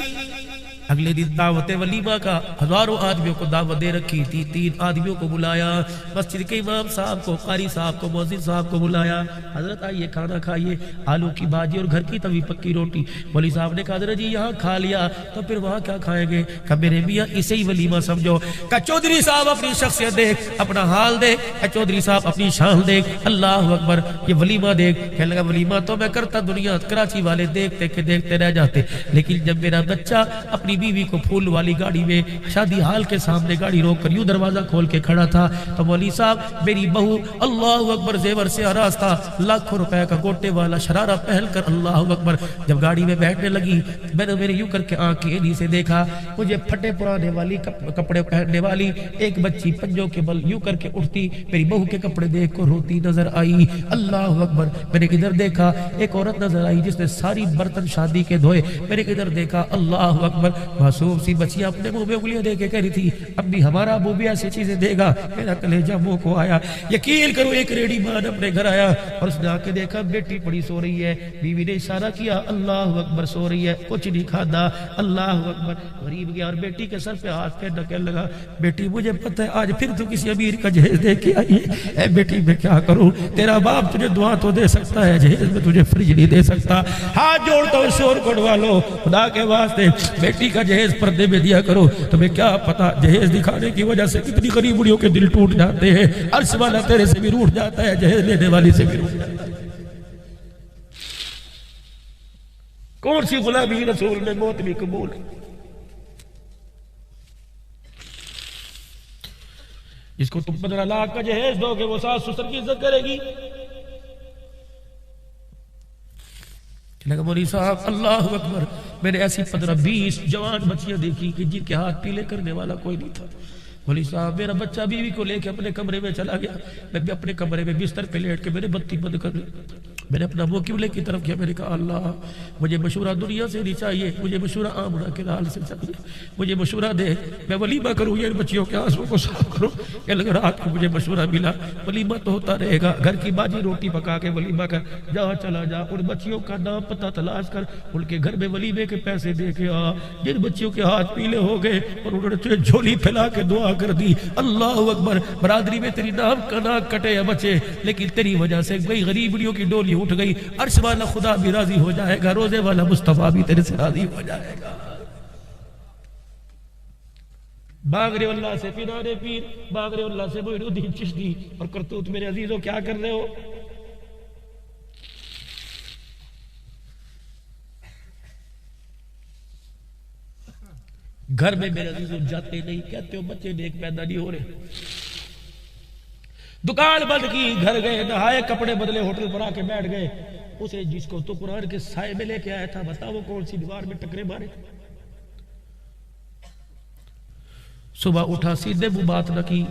اگلے دن دعوت ولیمہ کا، ہزاروں آدمیوں کو دعوت دے رکھی تھی، 3 آدمیوں کو بلایا، مسجد کے امام صاحب کو، قاری صاحب کو، مؤذن صاحب کو بلایا، حضرت آئیے کھانا کھائیے، آلو کی بھاجی اور گھر کی توی پکی روٹی۔ مولوی صاحب نے کہا حضرت جی یہاں کھا لیا تو پھر وہاں کیا کھائیں گے؟ کہ میرے میاں اسے ہی ولیمہ سمجھو۔ کہ چودھری صاحب اپنی شخصیت دیکھ، اپنا حال دیکھ، کہ چودھری صاحب اپنی شان دیکھ، اللہ اکبر، یہ ولیمہ دیکھ۔ کہنے لگا ولیمہ تو میں کرتا، دنیا کراچی والے دیکھتے کہ دیکھتے رہ جاتے، لیکن جب میرا بچہ اپنی بیوی کو پھول والی گاڑی میں شادی حال کے سامنے گاڑی روک کر یوں دروازہ کھول کے کھڑا تھا، تو مولوی صاحب میری بہو اللہ اکبر زیور سے آراز تھا، لاکھوں روپے کا گوٹے والا شرارہ پہن کر، اللہ اکبر، جب گاڑی میں بیٹھنے لگی، میں نے میرے یوں کر کے آنکھ کی اینی سے دیکھا، مجھے پھٹے پرانے والی کپڑے پہننے والی ایک بچی پنجوں کے بل یوں کر کے اٹھتی میری بہو کے کپڑے دیکھ کر روتی نظر آئی۔ اللہ اکبر، میں نے کدھر دیکھا، ایک عورت نظر آئی جس نے ساری برتن شادی کے دھوئے، میں نے کدھر دیکھا، اللہ اکبر، معصوم سی بچی اپنے منہ میں انگلیاں دے کے کہہ رہی تھی ابھی ہمارا ابو بھی ایسی چیزیں دے گا۔ میرا کلیجہ منہ کو آیا۔ یقین کرو ایک ریڈی مان اپنے گھر آیا اور اس نے آ کے دیکھا بیٹی پڑی سو رہی ہے، بیوی نے اشارہ کیا اللہ اکبر سو رہی ہے، کچھ نہیں کھادا، اللہ اکبر۔ غریب گیا اور بیٹی کے سر پہ ہاتھ پھیرنا، کہنے لگا بیٹی مجھے پتہ ہے آج پھر تو کسی امیر کا جہیز دے کے آئی ہے، اے بیٹی میں کیا کروں، تیرا باپ تجھے دعا تو دے سکتا ہے، جہیز میں تجھے فریج نہیں دے سکتا، ہاتھ جوڑتا ہوں شور کٹوا لو خدا کے واسطے، بیٹی کا جہیز پردے میں دیا کرو۔ تمہیں کیا پتا جہیز دکھانے کی وجہ سے کتنی غریب بڑیوں کے دل ٹوٹ جاتے ہیں، عرش والا تیرے سے بھی روٹ جاتا ہے، جہیز لینے والی سے بھی روٹ جاتا ہے۔ کون سی غلامی رسول میں موت بھی قبول ہے۔ جس کو تم 15 لاکھ کا جہیز دو گے وہ ساس سسر کی عزت کرے گی؟ مولوی صاحب اللہ اکبر، میں نے ایسی 15-20 جوان بچیاں دیکھی کہ جن کے ہاتھ پیلے کرنے والا کوئی نہیں تھا۔ مولوی صاحب میرا بچہ بیوی کو لے کے اپنے کمرے میں چلا گیا، میں بھی اپنے کمرے میں بستر پہ لیٹ کے میں نے بتی بند کر لی، میں نے اپنا منہ قبلے کی طرف کیا، میں نے کہا اللہ مجھے مشورہ دنیا سے نہیں چاہیے، مجھے مشورہ آمنہ کے لال سے چاہیے، مجھے مشورہ دے، میں ولیمہ کروں یا بچیوں کے آنسوں کو صاف کروں؟ کہ اگر رات کو مجھے مشورہ ملا ولیمہ تو ہوتا رہے گا، گھر کی باجی روٹی پکا کے ولیمہ کر، جہاں چلا جا ان بچیوں کا نام پتہ تلاش کر، ان کے گھر میں ولیمے کے پیسے دے کے آ، جن بچیوں کے ہاتھ پیلے ہو گئے اور انہوں نے تجھے جھولی پھیلا کے دعا کر دی، اللہ اکبر، برادری میں تیری نام کا ناک کٹے یا بچے، لیکن تیری وجہ سے کئی غریبیوں کی ڈولی اٹھ گئی، عرش والا خدا بھی راضی ہو جائے گا، روزے والا مصطفیٰ بھی تیرے سے راضی ہو جائے گا۔ مانگ رہے اللہ سے پنانے پیر، مانگ رہے اللہ سے معین الدین چشتی، اور کرتوت میرے عزیزوں کیا کر رہے ہو؟ گھر میں میرے عزیزوں جاتے نہیں، کہتے ہو بچے نیک پیدا نہیں ہو رہے، دکان بند کی، گھر گئے، نہائے، کپڑے بدلے، ہوٹل پر آ کے بیٹھ گئے، اسے جس کو تو قرآن کے سائے میں لے کے آیا تھا بتا وہ کون سی دیوار میں ٹکرے مارے؟ صبح اٹھا سیدھے منہ بات نہ کی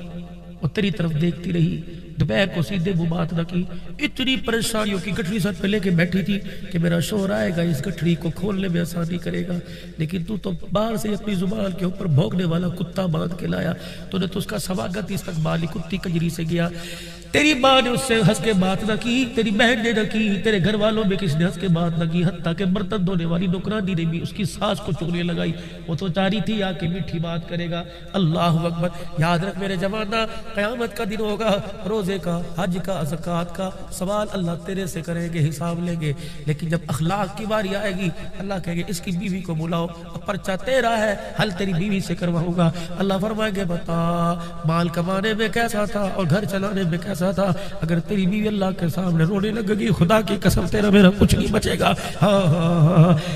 اور تیری طرف دیکھتی رہی، دوپہر کو سیدھے منہ بات نہ کی، اتنی پریشانیوں کی گٹھڑی سر پہ لے کے بیٹھی تھی کہ میرا شوہر آئے گا اس گٹھڑی کو کھولنے میں آسانی کرے گا، لیکن تو باہر سے اپنی زبان کے اوپر بھونکنے والا کتا باندھ کے لایا، تو نے تو اس کا سواگت استقبالی کتی کجری سے گیا، تیری ماں نے اس سے ہنس کے بات نہ کی، تیری بہن نے نہ کی، تیرے گھر والوں میں کس نے ہنس کے بات نہ کی، حتیٰ کہ برتن دھونے والی نوکرانی نے بھی اس کی ساس کو چغلیاں لگائی، وہ تو چاہ رہی تھی آ کے میٹھی بات کرے گا۔ اللہ اکبر، یاد رکھ میرے جوانہ، قیامت کا دن ہوگا، روزے کا، حج کا، زکوٰۃ کا سوال اللہ تیرے سے کریں گے، حساب لیں گے، لیکن جب اخلاق کی باری آئے گی اللہ کہے گے اس کی بیوی کو بلاؤ، اب پرچہ تیرا ہے، حل تیری بیوی سے کرواؤں گا۔ اللہ فرمائیں گے بتا مال کمانے میں کیسا تھا اور گھر چلانے میں کیسا تھا، اگر تیری بیوی اللہ کے سامنے رونے لگے گی خدا کی قسم تیرا میرا کچھ نہیں بچے گا۔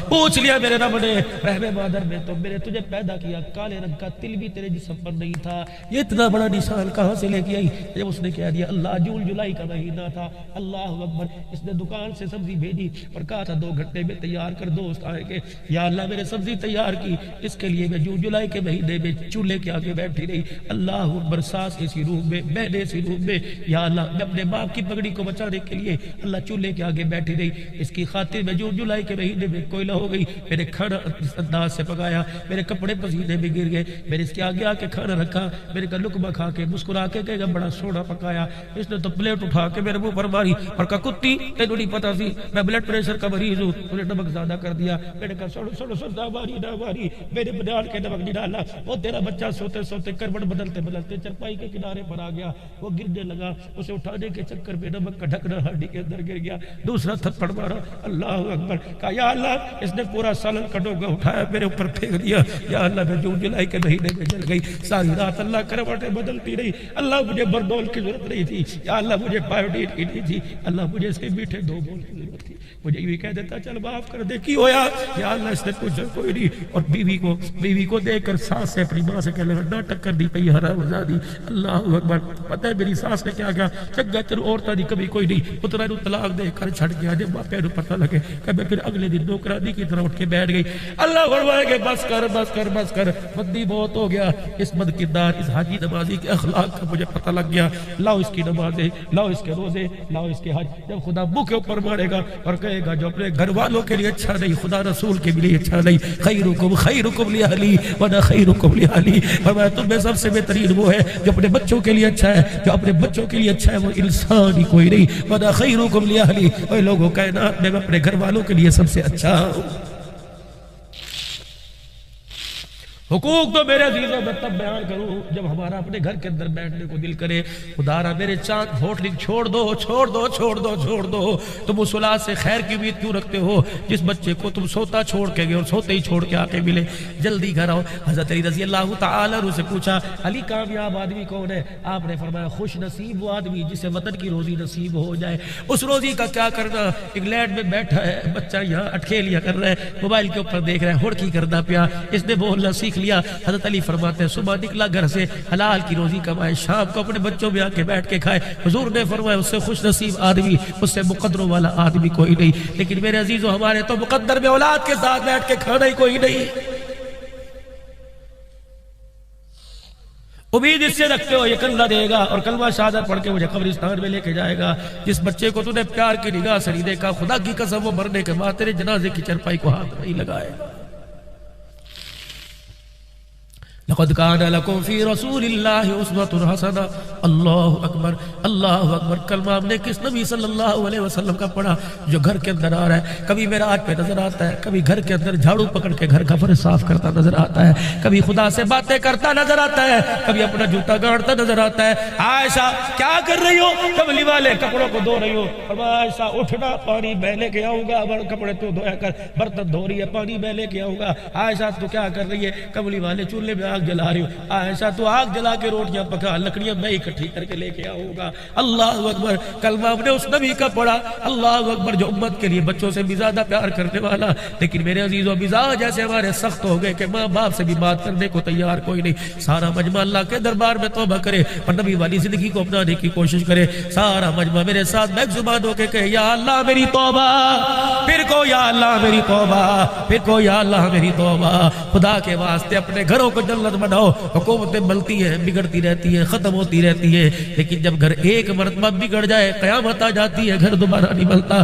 پوچھ لیا میرے رب نے رحم مادر میں تو میرے تجھے پیدا کیا، کالے رنگ کا تل بھی تیرے جسم پر نہیں تھا، یہ اتنا بڑا نشان کہاں سے لے کے آئی؟ جب اس نے کہہ دیا اللہ جول جولائی کا مہینہ تھا، اللہ اکبر، اس نے دکان سے سبزی بھیجی اور کہا تھا 2 گھنٹے میں تیار کر، دوست آئے گے، یا اللہ میرے سبزی تیار کی، اس کے لیے میں جون جولائی کے مہینے میں چولہے کے آگے بیٹھی رہی، اللہ اکبر، ساس اسی روم میں، بہن اسی روم میں، یا اللہ میں اپنے باپ کی پگڑی کو بچانے کے لیے اللہ چولہے کے آگے بیٹھی رہی، اس کی خاطر میں جون جولائی کے مہینے میں کوئلہ ہو گئی، میرے کھانا انداز سے پکایا، میرے کپڑے پسینے میں گر گئے، میں نے اس کے آگے آ کے کھانا رکھا، میرے کا لقمہ کھا کے مسکرا کے کہے گا بڑا سونا پکایا، اس نے تو پلیٹ اٹھا کے میرے منہ پر ماری اور کہا کتی تینوں نہیں پتا سی میں بلڈ پریشر کا مریض ہوں، انہیں نمک زیادہ کر دیا، میں نے کہا سوڑو نہ ماری، میرے بنیاد کے نمک نہیں ڈالا، وہ تیرا بچہ سوتے سوتے کروٹ بدلتے بدلتے چرپائی کے کنارے پر آ گیا، وہ گرنے لگا، اسے اٹھانے کے چکر میں نمک کا ڈھکنا ہڈی کے اندر گر گیا، دوسرا تھپڑ مارا، اللہ اکبر، کہا یا اللہ اس نے پورا سالن کا ڈوگا اٹھایا میرے اوپر پھینک دیا، یا اللہ میں جون جولائی کے مہینے میں جل گئی، ساری رات اللہ کروٹیں بدلتی رہی، اللہ مجھے بردول کی ضرورت نہیں تھی، یا اللہ مجھے پائیوڈین کی نہیں تھی، اللہ مجھے اس کے میٹھے 2 بول کی ضرورت تھی، مجھے یہ کہہ دیتا چل معاف کر دے کی ہویا، یا اللہ اس نے پوچھا کوئی نہیں، اور بیوی کو دیکھ کر ساس سے اپنی ماں سے کہنے لگا ناٹک کر دی پئی حرامزادی، اللہ اکبر، پتہ ہے میری ساس نے کیا کیا، چنگا تیرے عورتاں دی کبھی کوئی نہیں، پترا نو طلاق دے کر چھڑ گیا، جب باپے نو پتہ لگے کہ میں پھر اگلے دن نوکرانی کی طرح اٹھ کے بیٹھ گئی، اللہ فرمائے گے بس کر بس کر بس کر، بندی بہت ہو گیا، اس بد کردار اس حاجی نمازی کے اخلاق کا مجھے پتہ لگ گیا، لاؤ اس کی نمازیں، لاؤ اس کے روزے، لاؤ اس کے حج، جب خدا منہ کے اوپر مارے گا اور کہے گا جو اپنے گھر والوں کے لیے اچھا نہیں خدا رسول کے لیے اچھا نہیں، خیرکم لأہلی وانا خیرکم لأہلی، فرمایا تم میں سب سے بہترین وہ ہے جو اپنے بچوں کے لیے اچھا ہے، جو اپنے بچوں کے لیے اچھا ہے وہ انسان ہی کوئی نہیں، وانا خیرکم لأہلی، اے لوگوں کائنات میں اپنے گھر والوں کے لیے سب سے اچھا ہوں۔ حقوق تو میرے عزیزوں میں تب بیان کروں جب ہمارا اپنے گھر کے اندر بیٹھنے کو دل کرے، خدارا میرے چاند ہوٹلنگ چھوڑ دو چھوڑ دو چھوڑ دو چھوڑ دو، تم اس اولاد سے خیر کی امید کیوں رکھتے ہو جس بچے کو تم سوتا چھوڑ کے گئے اور سوتے ہی چھوڑ کے آتے ملے، جلدی گھر آؤ۔ حضرت علی رضی اللہ تعالیٰ عنہ سے پوچھا علی کامیاب آدمی کون ہے؟ آپ نے فرمایا خوش نصیب وہ آدمی جسے وطن کی روزی نصیب ہو جائے۔ اس روزی کا کیا کرنا؟ انگلینڈ میں بیٹھا ہے بچہ یہاں اٹکھیلیاں کر رہا ہے، موبائل کے اوپر دیکھ رہا ہے، ہڑکی کرنا پیا، اس نے بولنا سیکھ لیا. حضرت علی فرماتے ہیں صبح نکلا گھر سے حلال کی روزی کمائے, شام کو اپنے بچوں میں آ کے بیٹھ کے کھائے. حضور نے فرمایا اس سے خوش نصیب آدمی, اس سے مقدروں والا آدمی کوئی نہیں. لیکن میرے عزیزو ہمارے تو مقدر میں اولاد کے ساتھ بیٹھ کے کھانا ہی کوئی نہیں. امید اس سے رکھتے ہو یہ کلمہ دے گا اور کلمہ شہادت پڑھ کے مجھے قبرستان میں لے کے جائے گا. جس بچے کو تو نے پیار کی نگاہ سے نہیں دیکھا, خدا کی قسم وہ مرنے کے بعد تیرے جنازے کی چرپائی کو ہاتھ نہیں لگائے. لقد كان لكم في رسول الله اسوة حسنة. اللہ اکبر اللہ اکبر. کلمہ ہم نے کس نبی صلی اللہ علیہ وسلم کا پڑھا جو گھر کے اندر آ رہا ہے, کبھی میراج پہ نظر آتا ہے, کبھی گھر کے اندر جھاڑو پکڑ کے گھر کا فرش صاف کرتا نظر آتا ہے, کبھی خدا سے باتیں کرتا نظر آتا ہے, کبھی اپنا جوتا گاڑتا نظر آتا ہے. عائشہ کیا کر رہی ہو؟ کملی والے کپڑوں کو دھو رہی ہو. اور عائشہ اٹھنا پانی میں لے کے آؤں گا, کپڑے تو دھویا کر, برتن دھو رہی ہے پانی میں لے کے آؤں گا. عائشہ تو کیا کر رہی ہے؟ کملی والے چولہے میں آگ جلا رہی ہو. عائشہ تو آگ جلا کے روٹیاں پکا, لکڑیاں میں اکٹھی کر کے لے کے آؤں گا. اللہ اکبر. کلمہ ہم نے اس نبی کا پڑھا, اللہ اکبر, جو امت کے لیے بچوں سے بھی زیادہ پیار کرنے والا. لیکن میرے عزیزوں مزاج ایسے ہمارے سخت ہو گئے کہ ماں باپ سے بھی بات کرنے کو تیار کوئی نہیں. سارا مجمع اللہ کے دربار میں توبہ کرے اور نبی والی زندگی کو اپنانے کی کوشش کرے. سارا مجمع میرے ساتھ بیک زبان ہو کے کہے یا اللہ میری توبہ, پھر کو یا اللہ میری توبہ, پھر کو یا اللہ میری توبہ. خدا کے واسطے اپنے گھروں کو جنت بناؤ. حکومتیں ملتی ہیں, بگڑتی رہتی ہیں, ختم ہوتی رہتی ہے, لیکن جب گھر ایک مرتبہ بگڑ جائے قیامت آ جاتی ہے, گھر دوبارہ نہیں ملتا.